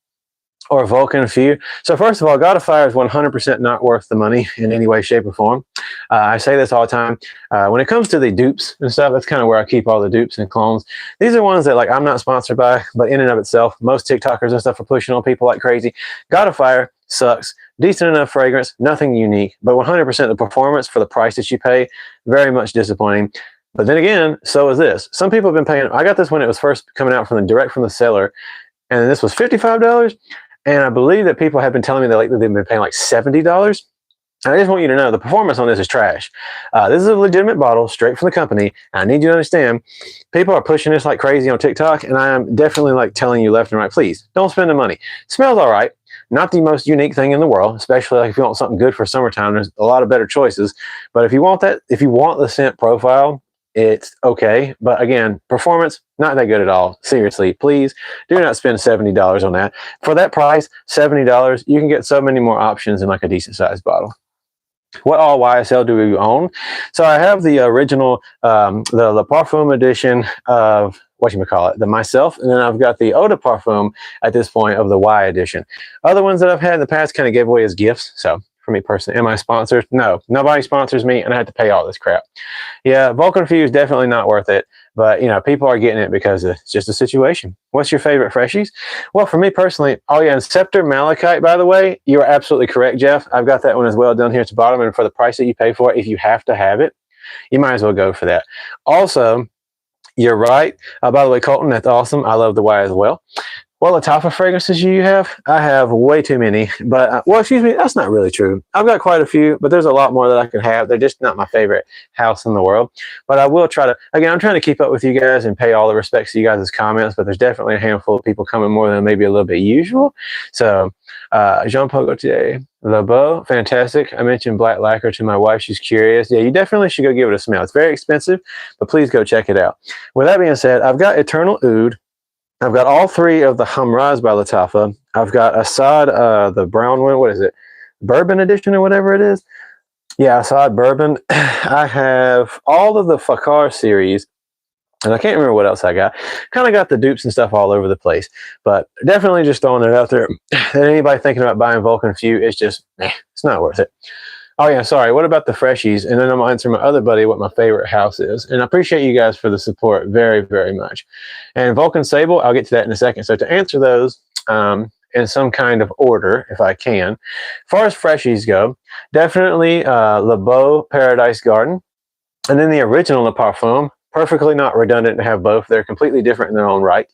or Vulcan Fear. So first of all, God of Fire is 100% not worth the money in any way, shape, or form. I say this all the time. When it comes to the dupes and stuff, that's kind of where I keep all the dupes and clones. These are ones that like I'm not sponsored by, but in and of itself, most TikTokers and stuff are pushing on people like crazy. God of Fire sucks. Decent enough fragrance, nothing unique, but 100% the performance for the price that you pay, very much disappointing. But then again, so is this. Some people have been paying. I got this when it was first coming out from direct from the seller, and this was $55. And I believe that people have been telling me that lately they've been paying like $70. And I just want you to know the performance on this is trash. This is a legitimate bottle straight from the company. I need you to understand, people are pushing this like crazy on TikTok, and I am definitely like telling you left and right, please don't spend the money. Smells all right. Not the most unique thing in the world, especially like if you want something good for summertime, there's a lot of better choices. But if you want the scent profile, it's okay. But again, performance, not that good at all. Seriously, please do not spend $70 on that. For that price, $70, you can get so many more options in like a decent sized bottle. What all YSL do we own? So I have the original, the Le Parfum edition of the Myself, and then I've got the Eau de Parfum at this point of the Y edition. Other ones that I've had in the past kind of gave away as gifts. So for me personally, am I sponsored? No, nobody sponsors me, and I had to pay all this crap. Yeah, Vulcan Fuse is definitely not worth it, but you know, people are getting it because it's just a situation. What's your favorite freshies? Well, for me personally, oh yeah, and Scepter Malachite, by the way, you're absolutely correct, Jeff. I've got that one as well down here at the bottom, and for the price that you pay for it, if you have to have it, you might as well go for that. Also, you're right. By the way, Colton, that's awesome. I love the Y as well. What Lattafa fragrances you have? I have way too many, but well, excuse me, that's not really true. I've got quite a few, but there's a lot more that I could have. They're just not my favorite house in the world. But I will try to, again, I'm trying to keep up with you guys and pay all the respects to you guys' comments, but there's definitely a handful of people coming more than maybe a little bit usual. So Jean-Paul Gaultier, Le Beau, fantastic. I mentioned black lacquer to my wife. She's curious. Yeah, you definitely should go give it a smell. It's very expensive, but please go check it out. With that being said, I've got Eternal Oud. I've got all three of the Hamraz by Lattafa. I've got Assad, the brown one. What is it? Bourbon edition or whatever it is. Yeah, Assad Bourbon. I have all of the Fakar series. And I can't remember what else I got. Kind of got the dupes and stuff all over the place. But definitely just throwing it out there. That anybody thinking about buying Vulcan Few, it's just, it's not worth it. Oh yeah, sorry. What about the freshies? And then I'm gonna answer my other buddy what my favorite house is. And I appreciate you guys for the support very, very much. And Vulcan Sable, I'll get to that in a second. So to answer those in some kind of order, if I can. As far as freshies go, definitely Le Beau Paradise Garden. And then the original Le Parfum, perfectly not redundant to have both. They're completely different in their own right.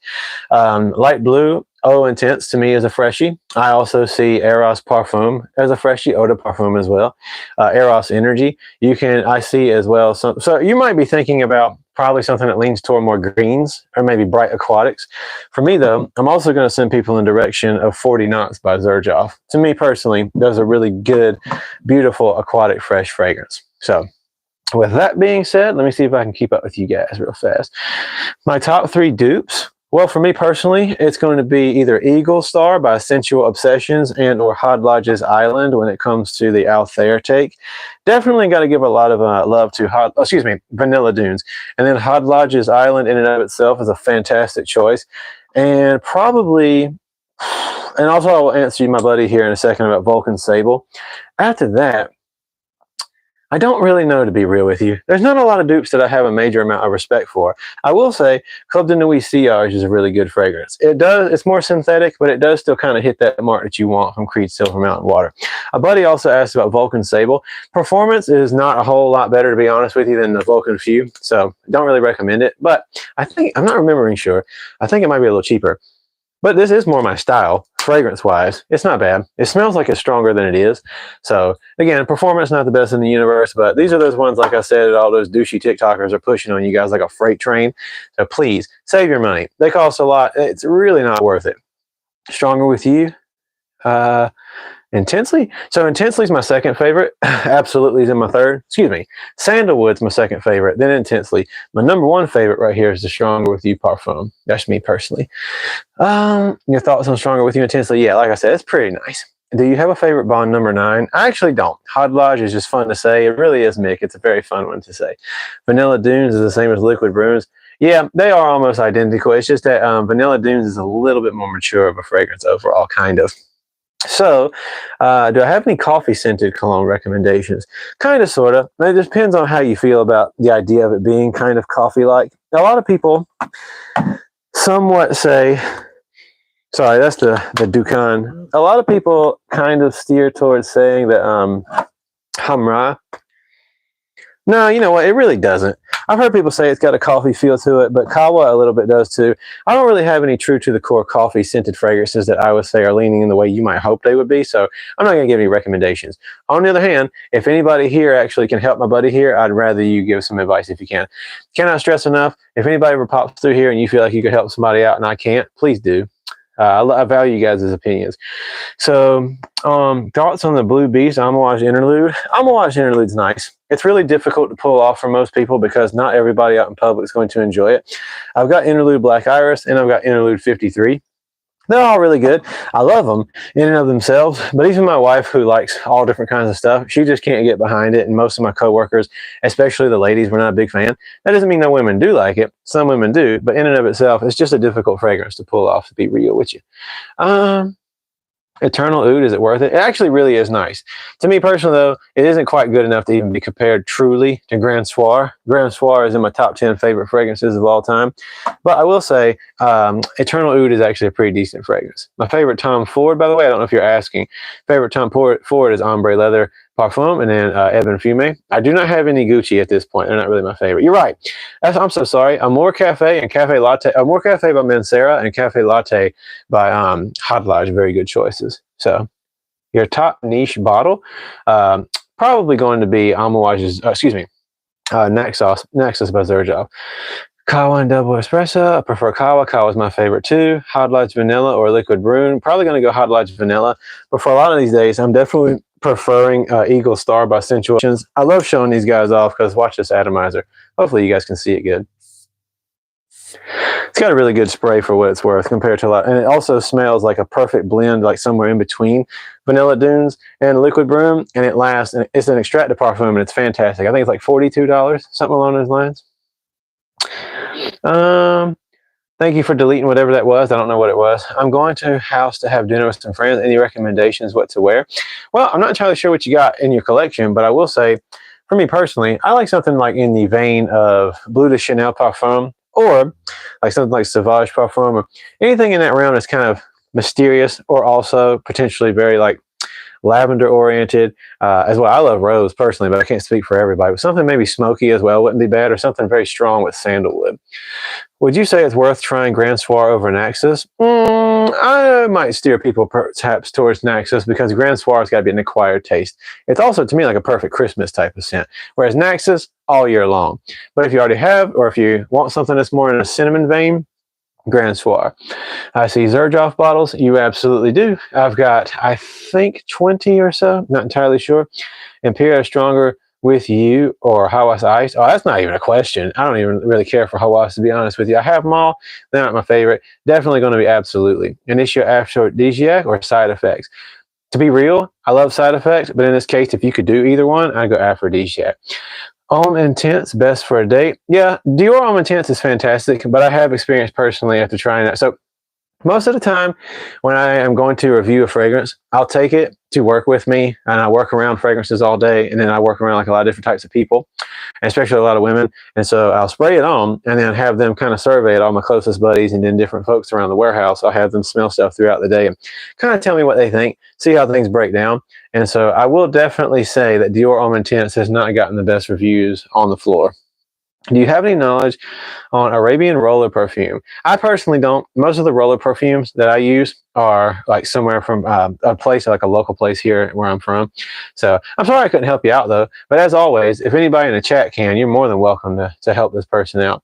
Light blue, Eau Intense to me is a freshie. I also see Eros Parfum as a freshie, Eau de Parfum as well. Eros Energy, I see as well. So you might be thinking about probably something that leans toward more greens or maybe bright aquatics. For me though, I'm also going to send people in the direction of 40 Knots by Xerjoff. To me personally, those are really good, beautiful aquatic fresh fragrance. So with that being said, let me see if I can keep up with you guys real fast. My top three dupes. Well, for me personally, it's going to be either Eagle Star by Sensual Obsessions and or Hodlodge's Island when it comes to the Altair take. Definitely got to give a lot of love to Vanilla Dunes. And then Hodlodge's Island in and of itself is a fantastic choice. And probably, and also I will answer you, my buddy, here in a second about Vulcan Sable. After that, I don't really know, to be real with you. There's not a lot of dupes that I have a major amount of respect for. I will say Club de Nuit Sillage is a really good fragrance. It's more synthetic, but it does still kind of hit that mark that you want from Creed Silver Mountain Water. A buddy also asked about Vulcan Sable. Performance is not a whole lot better, to be honest with you, than the Vulcan Few, so don't really recommend it. But I think, I'm not remembering sure, I think it might be a little cheaper. But this is more my style, fragrance-wise. It's not bad. It smells like it's stronger than it is. So, again, performance not the best in the universe, but these are those ones, like I said, all those douchey TikTokers are pushing on you guys like a freight train. So please, save your money. They cost a lot. It's really not worth it. Stronger with you? Intensely? So Intensely is my second favorite. Absolutely is in my third. Excuse me. Sandalwood's my second favorite. Then Intensely. My number one favorite right here is the Stronger With You Parfum. That's me personally. Your thoughts on Stronger With You Intensely? Yeah, like I said, it's pretty nice. Do you have a favorite Bond number 9? I actually don't. Hodlodge is just fun to say. It really is, Mick. It's a very fun one to say. Vanilla Dunes is the same as Liquid Bruins. Yeah, they are almost identical. It's just that Vanilla Dunes is a little bit more mature of a fragrance overall, kind of. So, do I have any coffee-scented cologne recommendations? Kind of, sort of. It depends on how you feel about the idea of it being kind of coffee-like. A lot of people somewhat say, sorry, that's the Dukan. A lot of people kind of steer towards saying that Hamra. No, you know what? It really doesn't. I've heard people say it's got a coffee feel to it, but Kawa a little bit does too. I don't really have any true to the core coffee scented fragrances that I would say are leaning in the way you might hope they would be, so I'm not going to give any recommendations. On the other hand, if anybody here actually can help my buddy here, I'd rather you give some advice if you can. Cannot stress enough, if anybody ever pops through here and you feel like you could help somebody out and I can't, please do. I value you guys' opinions. So, thoughts on the Blue Beast Amouage Interlude? Amouage Interlude's nice. It's really difficult to pull off for most people because not everybody out in public is going to enjoy it. I've got Interlude Black Iris and I've got Interlude 53. They're all really good. I love them in and of themselves, but even my wife, who likes all different kinds of stuff, she just can't get behind it, and most of my coworkers, especially the ladies, were not a big fan. That doesn't mean no women do like it. Some women do, but in and of itself, it's just a difficult fragrance to pull off, to be real with you. Eternal Oud, is it worth it? It actually really is nice. To me personally, though, it isn't quite good enough to even be compared truly to Grand Soir. Grand Soir is in my top 10 favorite fragrances of all time. But I will say, Eternal Oud is actually a pretty decent fragrance. My favorite Tom Ford, by the way, I don't know if you're asking, favorite Tom Ford is Ombre Leather. Parfum, and then Ebon Fume. I do not have any Gucci at this point. They're not really my favorite. You're right. I'm so sorry. Amore Cafe and Cafe Latte. Amore Cafe by Mancera and Cafe Latte by Hadlage. Very good choices. So your top niche bottle, probably going to be Amouage's, Naxos by Xerjoff. Kawa and double espresso. I prefer Kawa. Kawa is my favorite too. Hot Lights Vanilla or Liquid Brune. Probably going to go Hot Lights Vanilla. But for a lot of these days, I'm definitely preferring Eagle Star by Sensuations. I love showing these guys off because watch this atomizer. Hopefully you guys can see it good. It's got a really good spray for what it's worth compared to a lot. And it also smells like a perfect blend, like somewhere in between Vanilla Dunes and Liquid Brune. And it lasts. And it's an extracted parfum and it's fantastic. I think it's like $42, something along those lines. Thank you for deleting whatever that was. I don't know what it was. I'm going to house to have dinner with some friends. Any recommendations what to wear? Well, I'm not entirely sure what you got in your collection, but I will say, for me personally, I like something like in the vein of Bleu de Chanel Parfum, or like something like Sauvage Parfum, or anything in that realm that's kind of mysterious, or also potentially very like lavender oriented as well. I love rose personally, but I can't speak for everybody. But something maybe smoky as well wouldn't be bad, or something very strong with sandalwood. Would you say it's worth trying Grand Soir over Naxos? I might steer people perhaps towards Naxos because Grand Soir's got to be an acquired taste. It's also, to me, like a perfect Christmas type of scent, whereas Naxos, all year long. But if you already have, or if you want something that's more in a cinnamon vein, Grand Soir. I see Xerjoff bottles. You absolutely do. I've got, I think, 20 or so. Not entirely sure. Imperial Stronger with You or Hawas Ice. Oh, that's not even a question. I don't even really care for Hawas, to be honest with you. I have them all. They're not my favorite. Definitely going to be absolutely. Initial aphrodisiac or side effects. To be real, I love side effects, but in this case, if you could do either one, I'd go aphrodisiac. Homme Intense, best for a date. Yeah, Dior Homme Intense is fantastic, but I have experienced personally after trying that. So most of the time when I am going to review a fragrance, I'll take it to work with me, and I work around fragrances all day, and then I work around like a lot of different types of people, and especially a lot of women. And so I'll spray it on and then have them kind of survey it, all my closest buddies and then different folks around the warehouse. I'll have them smell stuff throughout the day and kind of tell me what they think, see how things break down. And so I will definitely say that Dior Homme Intense has not gotten the best reviews on the floor. Do you have any knowledge on Arabian roller perfume? I personally don't. Most of the roller perfumes that I use are like somewhere from a place, like a local place here where I'm from. So I'm sorry I couldn't help you out though. But as always, if anybody in the chat can, you're more than welcome to help this person out.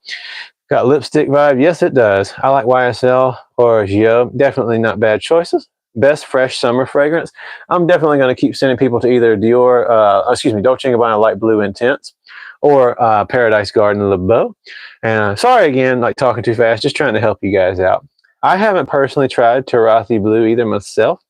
Got lipstick vibe? Yes, it does. I like YSL or Gio. Definitely not bad choices. Best fresh summer fragrance. I'm definitely going to keep sending people to either Dior, Dolce & Gabbana Light Blue Intense, or Paradise Garden Le Beau. And sorry again, like talking too fast, just trying to help you guys out. I haven't personally tried Tarathi Blue either myself.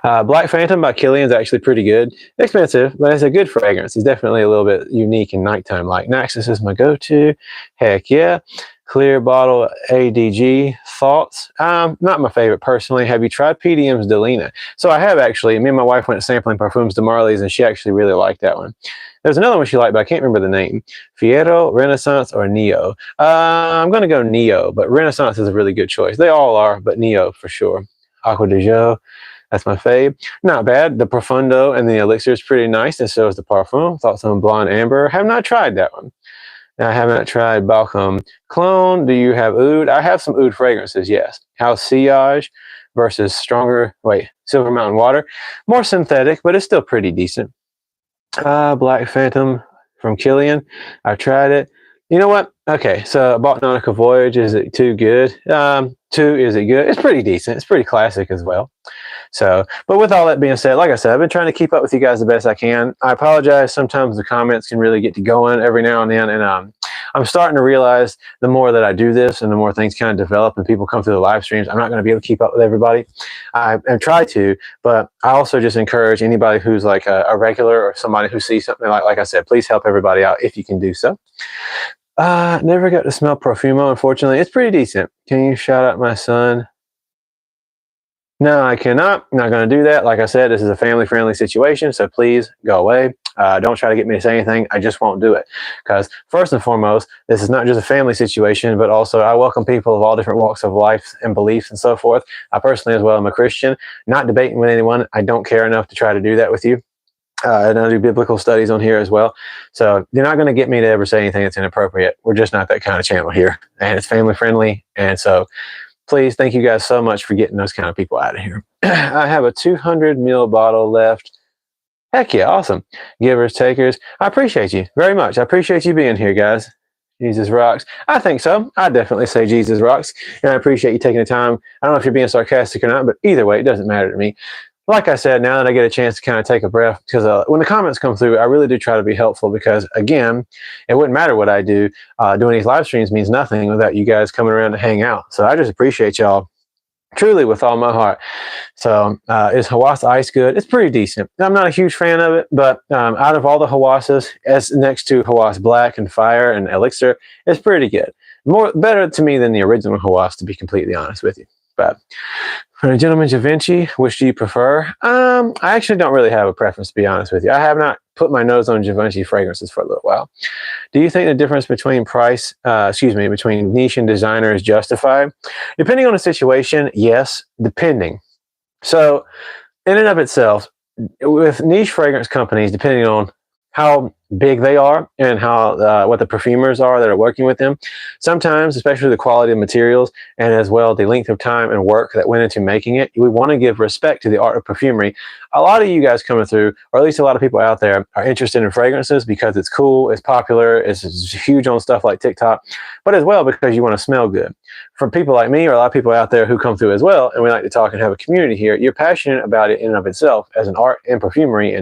Black Phantom by Kilian is actually pretty good. Expensive, but it's a good fragrance. It's definitely a little bit unique and nighttime like. Naxos is my go-to. Heck yeah. Clear Bottle ADG. Thoughts? Not my favorite personally. Have you tried PDM's Delina? So I have actually. Me and my wife went sampling Parfums de Marly's, and she actually really liked that one. There's another one she liked, but I can't remember the name. Fiero, Renaissance, or Neo? I'm going to go Neo, but Renaissance is a really good choice. They all are, but Neo for sure. Aqua de Jo. That's my fave. Not bad. The Profundo and the Elixir is pretty nice, and so is the Parfum. Thoughts on Blonde Amber? Have not tried that one. I have not tried Balcom Clone. Do you have oud? I have some oud fragrances, yes. House Sillage versus Silver Mountain Water. More synthetic, but it's still pretty decent. Black Phantom from Kilian. I've tried it. You know what? Okay, so I bought Nautica Voyage. Is it too good? Is it good? It's pretty decent. It's pretty classic as well. So, but with all that being said, like I said, I've been trying to keep up with you guys the best I can. I apologize. Sometimes the comments can really get to going every now and then. And I'm starting to realize the more that I do this and the more things kind of develop and people come through the live streams, I'm not going to be able to keep up with everybody. I try to, but I also just encourage anybody who's like a regular or somebody who sees something like I said, please help everybody out if you can do so. Never got to smell Profumo, unfortunately. It's pretty decent. Can you shout out my son? No, I cannot. I'm not going to do that. Like I said, this is a family-friendly situation, so please go away. Don't try to get me to say anything. I just won't do it. Because first and foremost, this is not just a family situation, but also I welcome people of all different walks of life and beliefs and so forth. I personally as well am a Christian. Not debating with anyone. I don't care enough to try to do that with you. And I do biblical studies on here as well. So you're not going to get me to ever say anything that's inappropriate. We're just not that kind of channel here. And it's family friendly. And so please, thank you guys so much for getting those kind of people out of here. I have a 200 ml bottle left. Heck yeah, awesome. Givers, takers. I appreciate you very much. I appreciate you being here, guys. Jesus rocks. I think so. I definitely say Jesus rocks. And I appreciate you taking the time. I don't know if you're being sarcastic or not, but either way, it doesn't matter to me. Like I said, now that I get a chance to kind of take a breath, because when the comments come through, I really do try to be helpful because, again, it wouldn't matter what I do. Doing these live streams means nothing without you guys coming around to hang out. So I just appreciate y'all truly with all my heart. So is Hawass Ice good? It's pretty decent. I'm not a huge fan of it, but out of all the Hawasses, as next to Hawass Black and Fire and Elixir, it's pretty good. Better to me than the original Hawass, to be completely honest with you. But for a gentleman Givenchy, which do you prefer? I actually don't really have a preference, to be honest with you. I have not put my nose on Givenchy fragrances for a little while. Do you think the difference between between niche and designer is justified? Depending on the situation, yes, depending. So in and of itself, with niche fragrance companies, depending on how big they are and how what the perfumers are that are working with them, sometimes, especially the quality of materials and as well the length of time and work that went into making it, we want to give respect to the art of perfumery. A lot of you guys coming through, or at least a lot of people out there, are interested in fragrances because it's cool, it's popular, it's huge on stuff like TikTok, but as well because you want to smell good. For people like me, or a lot of people out there who come through as well, and we like to talk and have a community here, you're passionate about it in and of itself as an art and perfumery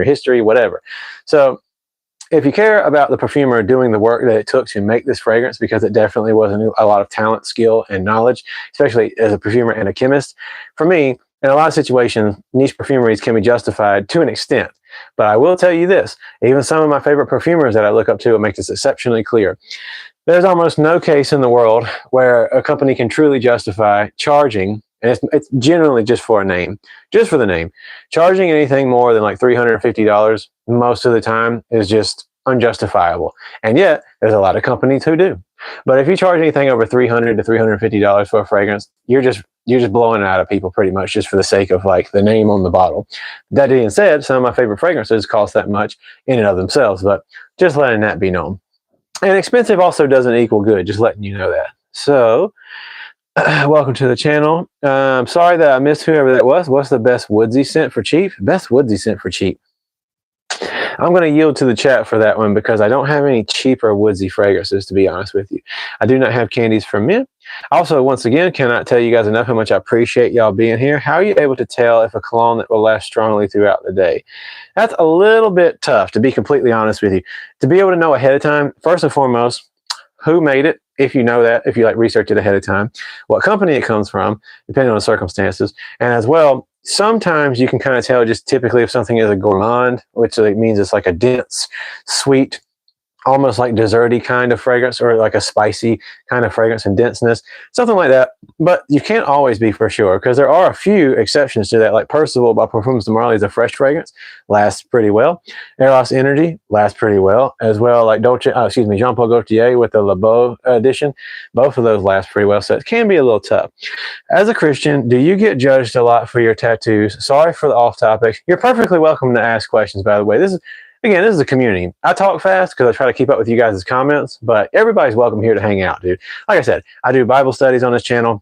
history, whatever. So if you care about the perfumer doing the work that it took to make this fragrance, because it definitely was a lot of talent, skill, and knowledge, especially as a perfumer and a chemist, for me, in a lot of situations, niche perfumeries can be justified to an extent. But I will tell you this, even some of my favorite perfumers that I look up to, it makes this exceptionally clear. There's almost no case in the world where a company can truly justify charging, and it's generally just for a name, just for the name. Charging anything more than like $350 most of the time is just unjustifiable. And yet, there's a lot of companies who do. But if you charge anything over $300 to $350 for a fragrance, you're just blowing it out of people pretty much just for the sake of like the name on the bottle. That being said, some of my favorite fragrances cost that much in and of themselves, but just letting that be known. And expensive also doesn't equal good, just letting you know that. So, welcome to the channel. Sorry that I missed whoever that was. What's the best woodsy scent for cheap? Best woodsy scent for cheap. I'm going to yield to the chat for that one because I don't have any cheaper woodsy fragrances, to be honest with you. I do not have candies from mint. Also, once again, cannot tell you guys enough how much I appreciate y'all being here. How are you able to tell if a cologne that will last strongly throughout the day? That's a little bit tough, to be completely honest with you. To be able to know ahead of time, first and foremost, who made it, if you know that, if you like research it ahead of time, what company it comes from, depending on the circumstances, and as well, sometimes you can kind of tell just typically if something is a gourmand, which means it's like a dense, sweet, almost like desserty kind of fragrance, or like a spicy kind of fragrance and denseness, something like that. But you can't always be for sure, because there are a few exceptions to that. Like Percival by Parfums de Marly is a fresh fragrance, lasts pretty well. Air Loss Energy lasts pretty well as well. Like Jean Paul Gaultier with the Le Beau edition, both of those last pretty well. So it can be a little tough. As a Christian, do you get judged a lot for your tattoos? Sorry for the off topic. You're perfectly welcome to ask questions, by the way. Again, this is a community. I talk fast because I try to keep up with you guys' comments, but everybody's welcome here to hang out, dude. Like I said, I do Bible studies on this channel.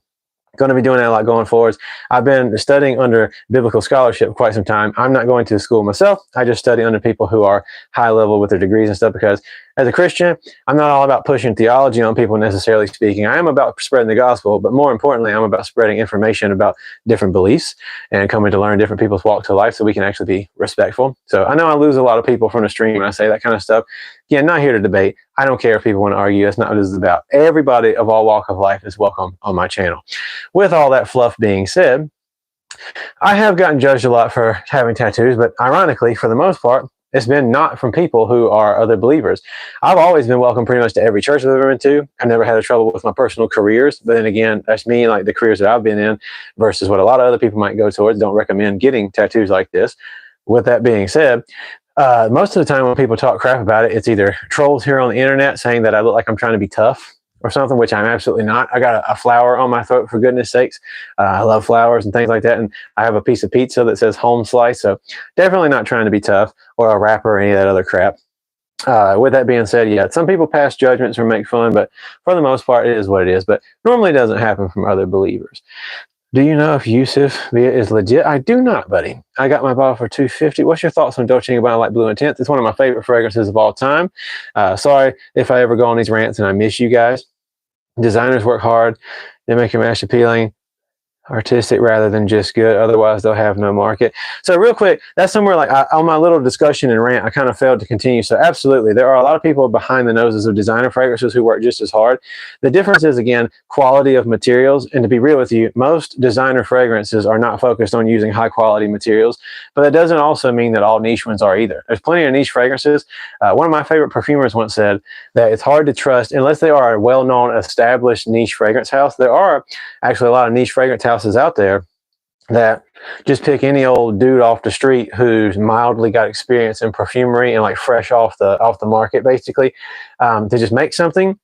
Going to be doing that a lot going forwards. I've been studying under biblical scholarship for quite some time. I'm not going to school myself. I just study under people who are high level with their degrees and stuff, because as a Christian, I'm not all about pushing theology on people necessarily speaking. I am about spreading the gospel, but more importantly, I'm about spreading information about different beliefs and coming to learn different people's walk to life so we can actually be respectful. So I know I lose a lot of people from the stream when I say that kind of stuff. Again, not here to debate. I don't care if people want to argue. That's not what this is about. Everybody of all walk of life is welcome on my channel. With all that fluff being said, I have gotten judged a lot for having tattoos, but ironically, for the most part, it's been not from people who are other believers. I've always been welcome pretty much to every church I've ever been to. I've never had a trouble with my personal careers, but then again, that's me, like the careers that I've been in versus what a lot of other people might go towards. Don't recommend getting tattoos like this. With that being said, most of the time when people talk crap about it, it's either trolls here on the internet saying that I look like I'm trying to be tough, or something, which I'm absolutely not. I got a flower on my throat, for goodness sakes. I love flowers and things like that. And I have a piece of pizza that says home slice. So definitely not trying to be tough or a rapper or any of that other crap. With that being said, yeah, some people pass judgments or make fun, but for the most part, it is what it is. But normally doesn't happen from other believers. Do you know if Yusuf is legit? I do not, buddy. I got my bottle for $2.50. What's your thoughts on Dolce & Gabbana Light Blue Intense? It's one of my favorite fragrances of all time. Sorry if I ever go on these rants and I miss you guys. Designers work hard. They make your mash appealing, artistic rather than just good. Otherwise, they'll have no market. So real quick, that's somewhere like on my little discussion and rant, I kind of failed to continue. So absolutely, there are a lot of people behind the noses of designer fragrances who work just as hard. The difference is, again, quality of materials. And to be real with you, most designer fragrances are not focused on using high quality materials, but that doesn't also mean that all niche ones are either. There's plenty of niche fragrances. One of my favorite perfumers once said that it's hard to trust unless they are a well-known established niche fragrance house. There are actually a lot of niche fragrance houses out there that just pick any old dude off the street who's mildly got experience in perfumery and like fresh off the market, basically, to just make something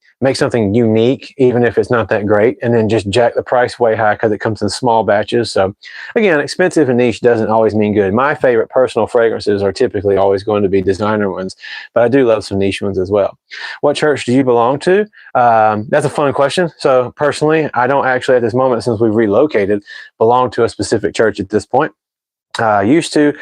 unique, even if it's not that great, and then just jack the price way high because it comes in small batches. So again, expensive and niche doesn't always mean good. My favorite personal fragrances are typically always going to be designer ones, but I do love some niche ones as well. What church do you belong to? That's a fun question. So personally, I don't actually at this moment, since we've relocated, belong to a specific church at this point. I used to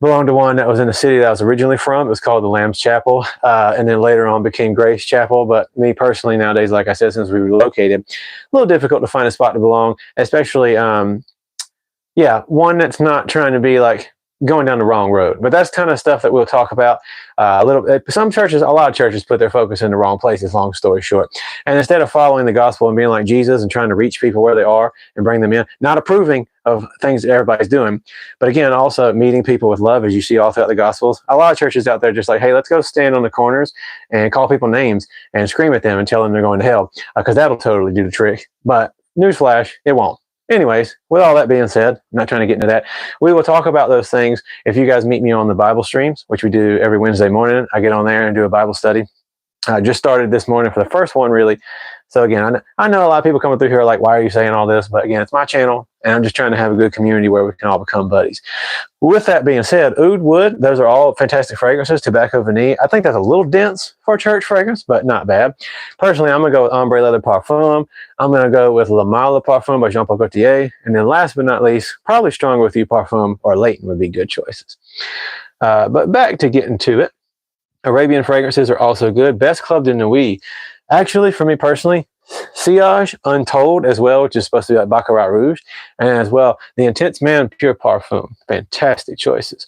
belong to one that was in the city that I was originally from. It was called the Lamb's Chapel, and then later on became Grace Chapel. But me personally, nowadays, like I said, since we relocated, a little difficult to find a spot to belong, especially, yeah, one that's not trying to be like going down the wrong road. But that's kind of stuff that we'll talk about a little bit. Some churches, a lot of churches put their focus in the wrong places, long story short. And instead of following the gospel and being like Jesus and trying to reach people where they are and bring them in, not approving of things that everybody's doing, but again, also meeting people with love, as you see all throughout the gospels. A lot of churches out there just like, hey, let's go stand on the corners and call people names and scream at them and tell them they're going to hell, because that'll totally do the trick. But newsflash, it won't. Anyways, with all that being said, I'm not trying to get into that. We will talk about those things if you guys meet me on the Bible streams, which we do every Wednesday morning. I get on there and do a Bible study. I just started this morning for the first one, really. So again, I know a lot of people coming through here are like, why are you saying all this? But again, it's my channel, and I'm just trying to have a good community where we can all become buddies. With that being said, oud wood, those are all fantastic fragrances. Tobacco vanille, I think that's a little dense for a church fragrance, but not bad. Personally, I'm going to go with Ombre Leather Parfum. I'm going to go with La Mala Parfum by Jean Paul Gaultier. And then last but not least, probably Stronger With You Parfum or Leighton would be good choices. But back to getting to it. Arabian fragrances are also good. Best Club de Nuit. Actually, for me personally, Sillage, Untold as well, which is supposed to be like Baccarat Rouge, and as well, the Intense Man Pure Parfum. Fantastic choices.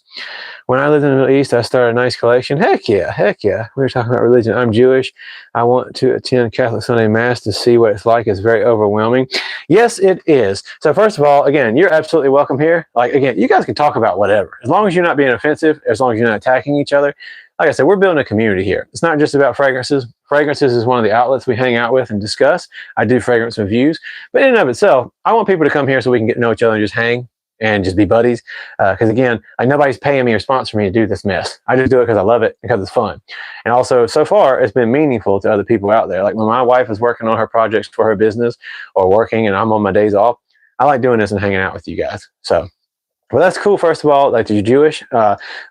When I lived in the Middle East, I started a nice collection. Heck yeah, heck yeah. We were talking about religion. I'm Jewish. I want to attend Catholic Sunday Mass to see what it's like. It's very overwhelming. Yes, it is. So first of all, again, you're absolutely welcome here. Like, again, you guys can talk about whatever. As long as you're not being offensive, as long as you're not attacking each other. Like I said, we're building a community here. It's not just about fragrances. Fragrances is one of the outlets we hang out with and discuss. I do fragrance reviews. But in and of itself, I want people to come here so we can get to know each other and just hang and just be buddies. Because again, like nobody's paying me or sponsoring me to do this mess. I just do it because I love it, because it's fun. And also, so far, it's been meaningful to other people out there. Like when my wife is working on her projects for her business or working and I'm on my days off, I like doing this and hanging out with you guys. So, well, that's cool. First of all, that you're Jewish.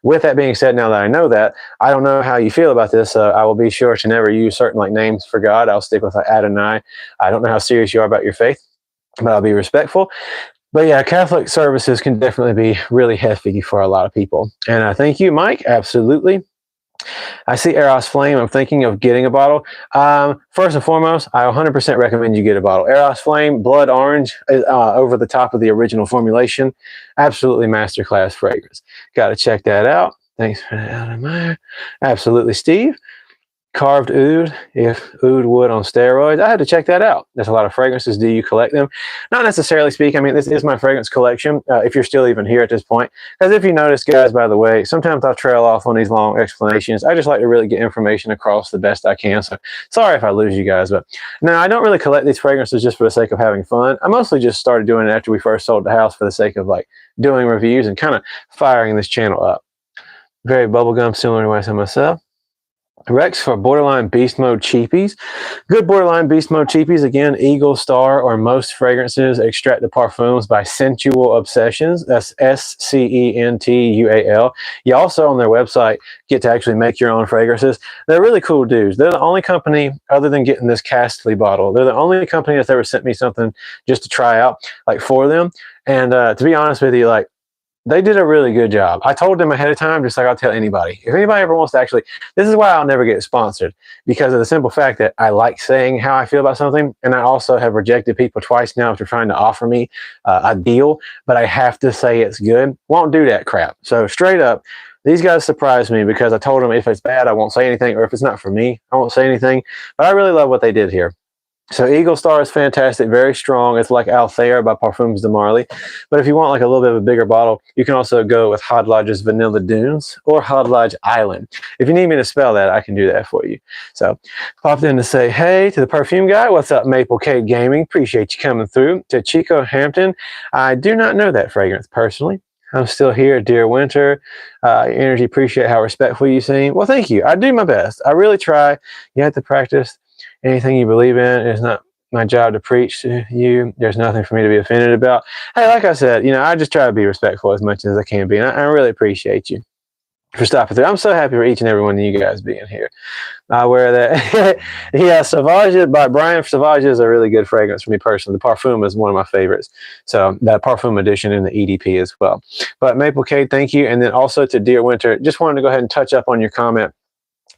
With that being said, now that I know that, I don't know how you feel about this. I will be sure to never use certain like names for God. I'll stick with like Adonai. I don't know how serious you are about your faith, but I'll be respectful. But yeah, Catholic services can definitely be really hefty for a lot of people. And thank you, Mike. Absolutely. I see Eros Flame. I'm thinking of getting a bottle. First and foremost, I 100% recommend you get a bottle. Eros Flame, blood orange, over the top of the original formulation. Absolutely masterclass fragrance. Got to check that out. Thanks for that, Adamir. Absolutely, Steve. Carved oud, if oud wood on steroids. I had to check that out. There's a lot of fragrances. Do you collect them? Not necessarily speak. I mean, this is my fragrance collection, if you're still even here at this point. Because if you notice, guys, by the way, sometimes I'll trail off on these long explanations. I just like to really get information across the best I can. So sorry if I lose you guys. But no, I don't really collect these fragrances just for the sake of having fun. I mostly just started doing it after we first sold the house for the sake of like doing reviews and kind of firing this channel up. Very bubblegum, similar to what I said myself. Rex for borderline beast mode cheapies. Good borderline beast mode cheapies. Again, Eagle Star or most fragrances extract the parfums by Sensual Obsessions. That's SCENTUAL. You also on their website get to actually make your own fragrances. They're really cool dudes. They're the only company, other than getting this Castley bottle, they're the only company that's ever sent me something just to try out, like for them. And to be honest with you, like, they did a really good job. I told them ahead of time, just like I'll tell anybody. If anybody ever wants to actually, this is why I'll never get sponsored, because of the simple fact that I like saying how I feel about something. And I also have rejected people twice now after trying to offer me a deal, but I have to say it's good. Won't do that crap. So straight up, these guys surprised me because I told them if it's bad, I won't say anything, or if it's not for me, I won't say anything. But I really love what they did here. So Eagle Star is fantastic, very strong. It's like Althea by Parfums de Marly. But if you want like a little bit of a bigger bottle, you can also go with Hod Lodge's Vanilla Dunes or Hod Lodge Island. If you need me to spell that, I can do that for you. So popped in to say hey to the perfume guy. What's up, Maple Cake Gaming? Appreciate you coming through. To Chico Hampton. I do not know that fragrance personally. I'm still here, dear Winter. Energy, appreciate how respectful you seem. Well, thank you. I do my best. I really try. You have to practice. Anything you believe in is not my job to preach to you. There's nothing for me to be offended about. Hey, like I said, you know, I just try to be respectful as much as I can be. And I really appreciate you for stopping through. I'm so happy for each and every one of you guys being here. I wear that. Yeah, Sauvage by Brian Sauvage is a really good fragrance for me personally. The Parfum is one of my favorites. So that Parfum edition in the EDP as well. But Maple Cade, thank you. And then also to Dear Winter, just wanted to go ahead and touch up on your comment.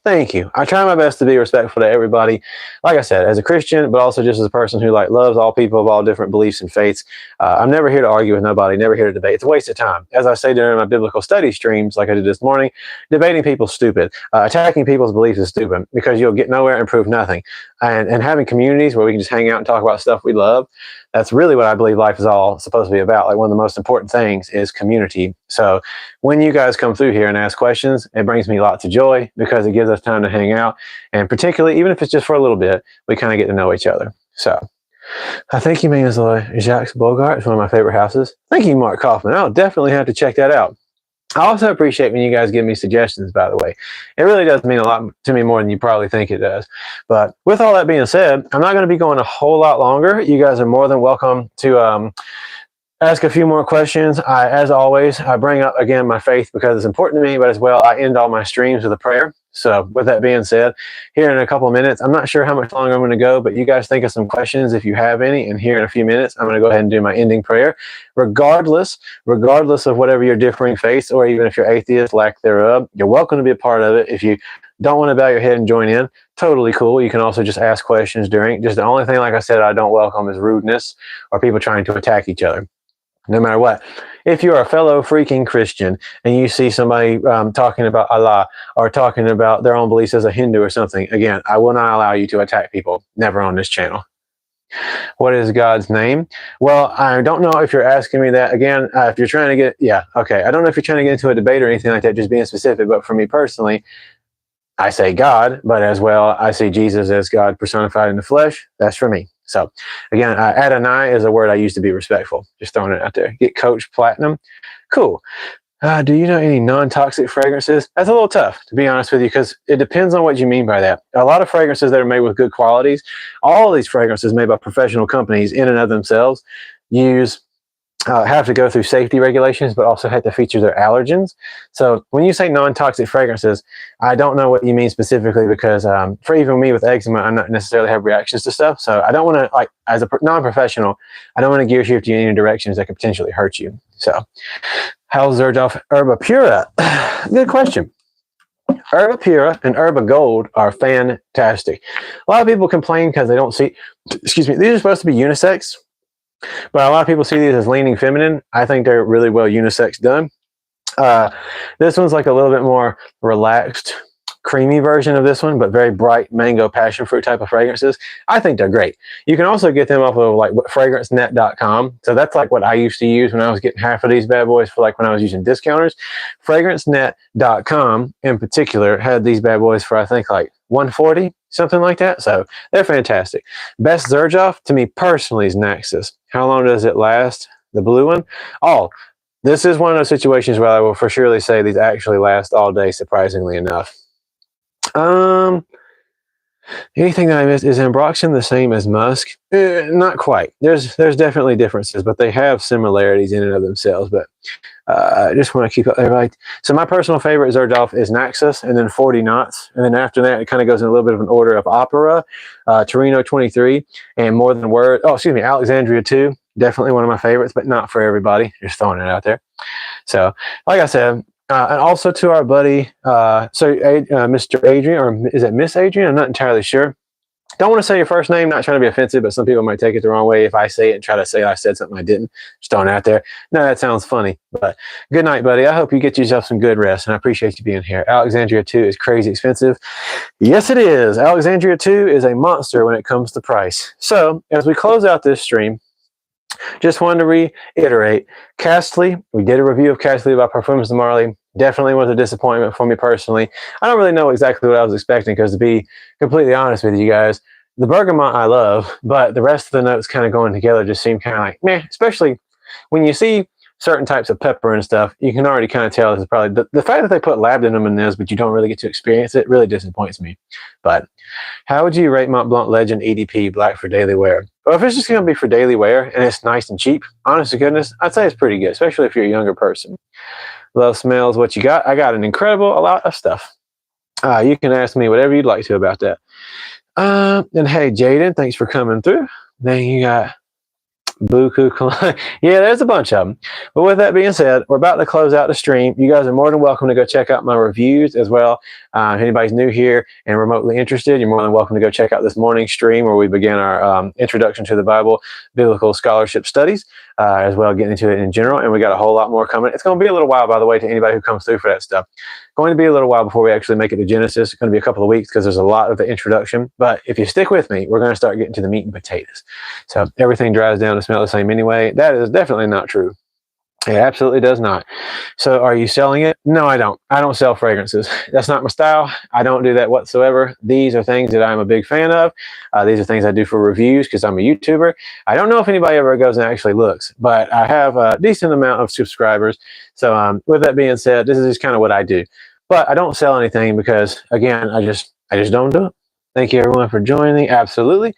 Thank you. I try my best to be respectful to everybody. Like I said, as a Christian, but also just as a person who like loves all people of all different beliefs and faiths. I'm never here to argue with nobody, never here to debate. It's a waste of time. As I say during my biblical study streams, like I did this morning, debating people's stupid. Attacking people's beliefs is stupid because you'll get nowhere and prove nothing. And having communities where we can just hang out and talk about stuff we love, that's really what I believe life is all supposed to be about. Like one of the most important things is community. So when you guys come through here and ask questions, it brings me lots of joy because it gives us time to hang out. And particularly, even if it's just for a little bit, we kind of get to know each other. So I think you mean as Jacques Bogart. It's one of my favorite houses. Thank you, Mark Kaufman. I'll definitely have to check that out. I also appreciate when you guys give me suggestions, by the way. It really does mean a lot to me more than you probably think it does. But with all that being said, I'm not going to be going a whole lot longer. You guys are more than welcome to ask a few more questions. As always, I bring up, again, my faith because it's important to me, but as well, I end all my streams with a prayer. So with that being said, here in a couple of minutes, I'm not sure how much longer I'm going to go, but you guys think of some questions if you have any. And here in a few minutes, I'm going to go ahead and do my ending prayer. Regardless of whatever your differing faiths, or even if you're atheist, lack thereof, you're welcome to be a part of it. If you don't want to bow your head and join in, totally cool. You can also just ask questions during. Just the only thing, like I said, I don't welcome is rudeness or people trying to attack each other. No matter what. If you're a fellow freaking Christian and you see somebody talking about Allah or talking about their own beliefs as a Hindu or something, again, I will not allow you to attack people. Never on this channel. What is God's name? Well, I don't know if you're asking me that. Again, if you're trying to get, yeah, okay. I don't know if you're trying to get into a debate or anything like that, just being specific. But for me personally, I say God, but as well, I see Jesus as God personified in the flesh. That's for me. So again, Adonai is a word I use to be respectful. Just throwing it out there. Get Coach Platinum. Cool. Do you know any non-toxic fragrances? That's a little tough, to be honest with you, because it depends on what you mean by that. A lot of fragrances that are made with good qualities, all of these fragrances made by professional companies in and of themselves have to go through safety regulations, but also have to feature their allergens. So when you say non-toxic fragrances, I don't know what you mean specifically because for even me with eczema, I'm not necessarily have reactions to stuff. So I don't want to, like, as a non-professional, I don't want to gear shift you in any directions that could potentially hurt you. So how's Zerjoff Herba Pura? Good question. Herba Pura and Herba Gold are fantastic. A lot of people complain because they don't see, excuse me, these are supposed to be unisex. But a lot of people see these as leaning feminine. I think they're really well unisex done. This one's like a little bit more relaxed, creamy version of this one, but very bright mango passion fruit type of fragrances. I think they're great. You can also get them off of like fragrancenet.com. So that's like what I used to use when I was getting half of these bad boys for like when I was using discounters. Fragrancenet.com in particular had these bad boys for I think like $140, something like that. So they're fantastic. Best Zerjoff to me personally is Naxos. How long does it last? The blue one? Oh, this is one of those situations where I will for surely say these actually last all day, surprisingly enough. Um, Anything that I missed, is Ambroxan the same as musk? Not quite. There's definitely differences, but they have similarities in and of themselves. But I just want to keep up there, right? So my personal favorite Zerdolf is Naxos, and then 40 knots, and then after that it kind of goes in a little bit of an order of Opera, Torino 23, and More Than Words. Oh, excuse me, Alexandria 2. Definitely one of my favorites, but not for everybody. Just throwing it out there. So, like I said, and also to our buddy, Mr. Adrian, or is it Miss Adrian? I'm not entirely sure. Don't want to say your first name, not trying to be offensive, but some people might take it the wrong way if I say it and try to say I said something I didn't. Just throwing it out there. No, that sounds funny, but good night, buddy. I hope you get yourself some good rest, and I appreciate you being here. Alexandria 2 is crazy expensive. Yes, it is. Alexandria 2 is a monster when it comes to price. So, as we close out this stream, just wanted to reiterate, Castley, we did a review of Castley by Parfums de Marly. Definitely was a disappointment for me personally. I don't really know exactly what I was expecting because, to be completely honest with you guys, the bergamot I love, but the rest of the notes kind of going together just seem kind of like meh, especially when you see certain types of pepper and stuff. You can already kind of tell this is probably the fact that they put labdanum in this, but you don't really get to experience it, really disappoints me. But how would you rate Mont Blanc Legend EDP Black for daily wear? Well, if it's just going to be for daily wear and it's nice and cheap, honest to goodness, I'd say it's pretty good, especially if you're a younger person. Love smells. What you got? I got a lot of stuff. You can ask me whatever you'd like to about that. And hey, Jaden, thanks for coming through. Then you got Buku. Yeah, there's a bunch of them. But with that being said, we're about to close out the stream. You guys are more than welcome to go check out my reviews as well. If anybody's new here and remotely interested, you're more than welcome to go check out this morning's stream where we began our Introduction to the Bible Biblical Scholarship Studies, as well, getting into it in general. And we got a whole lot more coming. It's going to be a little while, by the way, to anybody who comes through for that stuff. Going to be a little while before we actually make it to Genesis. It's going to be a couple of weeks because there's a lot of the introduction. But if you stick with me, we're going to start getting to the meat and potatoes. So everything dries down to smell the same anyway. That is definitely not true. It absolutely does not. So are you selling it? No, I don't. I don't sell fragrances. That's not my style. I don't do that whatsoever. These are things that I'm a big fan of. These are things I do for reviews because I'm a YouTuber. I don't know if anybody ever goes and actually looks, but I have a decent amount of subscribers. So with that being said, this is just kind of what I do. But I don't sell anything because, again, I just don't do it. Thank you, everyone, for joining. Absolutely.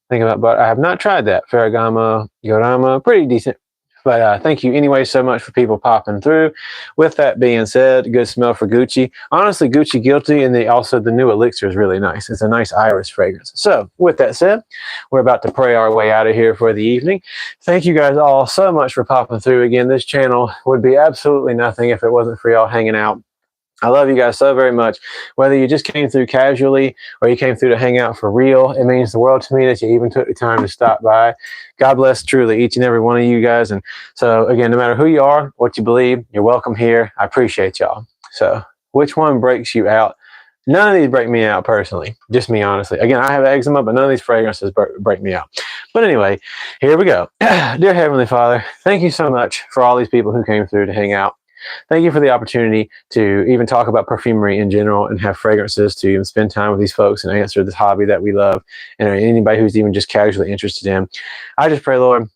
But I have not tried that. Ferragamo, Yorama, pretty decent. But thank you anyway so much for people popping through. With that being said, good smell for Gucci. Honestly, Gucci Guilty, and also the new Elixir is really nice. It's a nice iris fragrance. So with that said, we're about to pray our way out of here for the evening. Thank you guys all so much for popping through. Again, this channel would be absolutely nothing if it wasn't for y'all hanging out. I love you guys so very much. Whether you just came through casually or you came through to hang out for real, it means the world to me that you even took the time to stop by. God bless truly each and every one of you guys. And so again, no matter who you are, what you believe, you're welcome here. I appreciate y'all. So which one breaks you out? None of these break me out personally, just me honestly. Again, I have eczema, but none of these fragrances break me out. But anyway, here we go. Dear Heavenly Father, thank you so much for all these people who came through to hang out. Thank you for the opportunity to even talk about perfumery in general and have fragrances to even spend time with these folks and answer this hobby that we love, and anybody who's even just casually interested in. I just pray, Lord,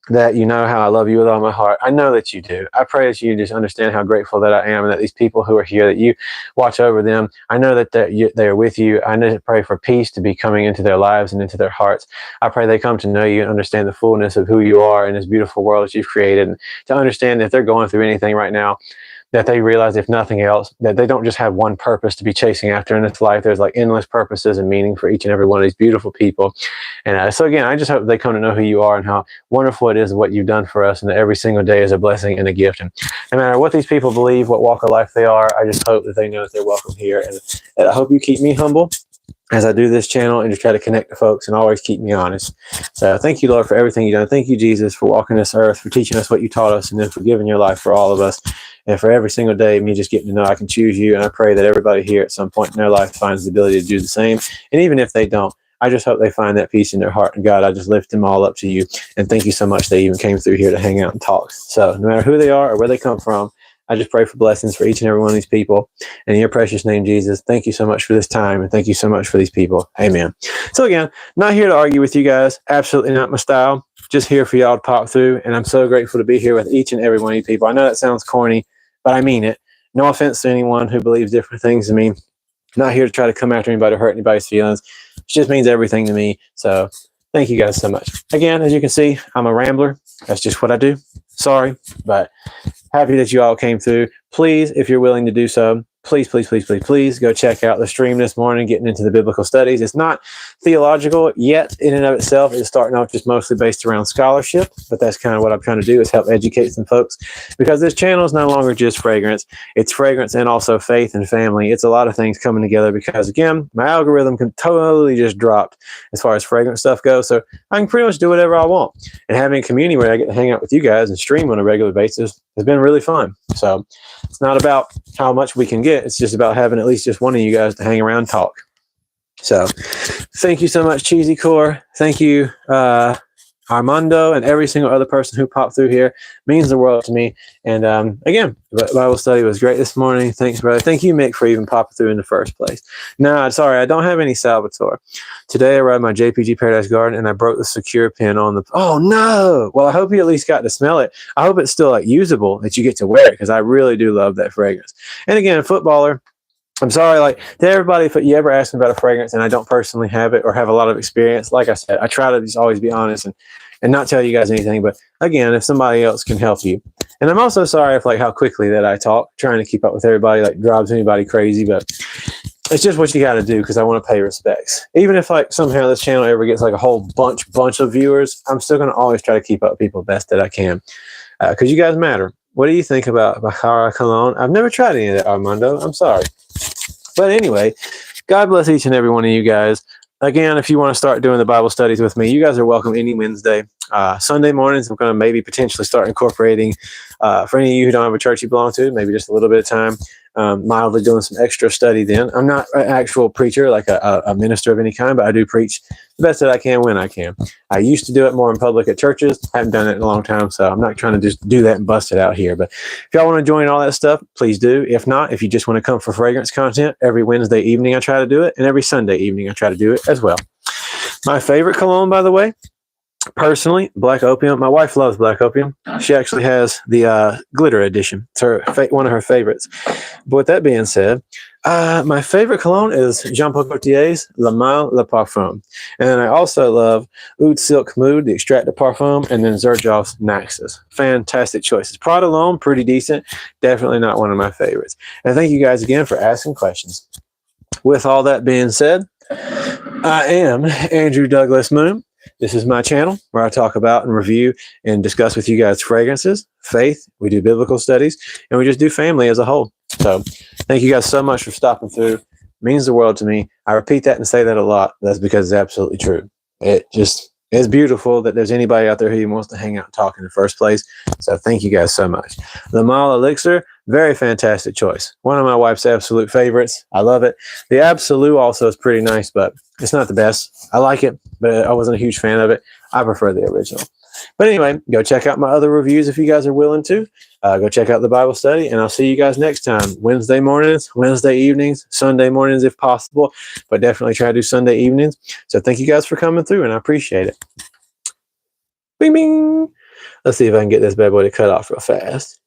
that you know how I love you with all my heart. I know that you do. I pray that you just understand how grateful that I am and that these people who are here, that you watch over them. I know that they're with you. I know to pray for peace to be coming into their lives and into their hearts. I pray they come to know you and understand the fullness of who you are in this beautiful world that you've created, and to understand that if they're going through anything right now, that they realize, if nothing else, that they don't just have one purpose to be chasing after in this life. There's like endless purposes and meaning for each and every one of these beautiful people. And so again, I just hope they come to know who you are and how wonderful it is what you've done for us, and that every single day is a blessing and a gift. And no matter what these people believe, what walk of life they are, I just hope that they know that they're welcome here. And I hope you keep me humble as I do this channel and just try to connect to folks and always keep me honest. So thank you, Lord, for everything you've done. Thank you, Jesus, for walking this earth, for teaching us what you taught us, and then for giving your life for all of us. And for every single day, me just getting to know I can choose you. And I pray that everybody here at some point in their life finds the ability to do the same. And even if they don't, I just hope they find that peace in their heart. And God, I just lift them all up to you. And thank you so much they even came through here to hang out and talk. So no matter who they are or where they come from, I just pray for blessings for each and every one of these people. And in your precious name, Jesus, thank you so much for this time. And thank you so much for these people. Amen. So again, not here to argue with you guys. Absolutely not my style. Just here for y'all to pop through. And I'm so grateful to be here with each and every one of you people. I know that sounds corny, but I mean it. No offense to anyone who believes different things than me. not here to try to come after anybody or hurt anybody's feelings. It just means everything to me. So thank you guys so much. Again, as you can see, I'm a rambler. That's just what I do. Sorry, but happy that you all came through. Please, if you're willing to do so, please go check out the stream this morning, getting into the biblical studies. It's not theological yet in and of itself. It's starting off just mostly based around scholarship, but that's kind of what I'm trying to do, is help educate some folks, because this channel is no longer just fragrance. It's fragrance and also faith and family. It's a lot of things coming together, because again, my algorithm can totally just drop as far as fragrance stuff goes. So I can pretty much do whatever I want. And having a community where I get to hang out with you guys and stream on a regular basis has been really fun. So it's not about how much we can get. It's just about having at least just one of you guys to hang around and talk. So thank you so much, Cheesy Core. Thank you, Armando, and every single other person who popped through here. It means the world to me. And again, Bible study was great this morning. Thanks, brother. Thank you, Mick, for even popping through in the first place. No, sorry, I don't have any Salvatore. Today I rode my JPG Paradise Garden and I broke the secure pin on the... Oh, no! Well, I hope you at least got to smell it. I hope it's still like usable, that you get to wear it, because I really do love that fragrance. And again, footballer, I'm sorry, like, to everybody, if you ever ask me about a fragrance and I don't personally have it or have a lot of experience, like I said, I try to just always be honest and not tell you guys anything. But again, if somebody else can help you. And I'm also sorry if, like, how quickly that I talk, trying to keep up with everybody, like, drives anybody crazy. But it's just what you got to do, because I want to pay respects. Even if, like, somehow this channel ever gets like a whole bunch of viewers, I'm still going to always try to keep up with people best that I can, because you guys matter. What do you think about Baccara Cologne? I've never tried any of that, Armando. I'm sorry. But anyway, God bless each and every one of you guys. Again, if you want to start doing the Bible studies with me, you guys are welcome any Wednesday. Sunday mornings, I'm going to maybe potentially start incorporating, for any of you who don't have a church you belong to, maybe just a little bit of time, mildly doing some extra study then. I'm not an actual preacher, like a minister of any kind, but I do preach the best that I can when I can. I used to do it more in public at churches. I haven't done it in a long time, so I'm not trying to just do that and bust it out here. But if y'all want to join all that stuff, please do. If not, if you just want to come for fragrance content, every Wednesday evening I try to do it, and every Sunday evening I try to do it as well. My favorite cologne, by the way, personally, Black Opium. My wife loves Black Opium. She actually has the glitter edition. It's one of her favorites. But with that being said, my favorite cologne is Jean Paul Gaultier's Le Mal Le Parfum. And then I also love Oud Silk Mood, the Extrait de Parfum, and then Xerjoff's Naxos. Fantastic choices. Prada alone, pretty decent. Definitely not one of my favorites. And thank you guys again for asking questions. With all that being said, I am Andrew Douglas Moon. This is my channel where I talk about and review and discuss with you guys fragrances, faith, we do biblical studies, and we just do family as a whole. So thank you guys so much for stopping through. It means the world to me. I repeat that and say that a lot. That's because it's absolutely true. It's beautiful that there's anybody out there who wants to hang out and talk in the first place. So thank you guys so much. The Mal Elixir, very fantastic choice. One of my wife's absolute favorites. I love it. The Absolute also is pretty nice, but it's not the best. I like it, but I wasn't a huge fan of it. I prefer the original. But anyway, go check out my other reviews if you guys are willing to. Go check out the Bible study, and I'll see you guys next time. Wednesday mornings, Wednesday evenings, Sunday mornings if possible, but definitely try to do Sunday evenings. So thank you guys for coming through, and I appreciate it. Bing, bing. Let's see if I can get this bad boy to cut off real fast.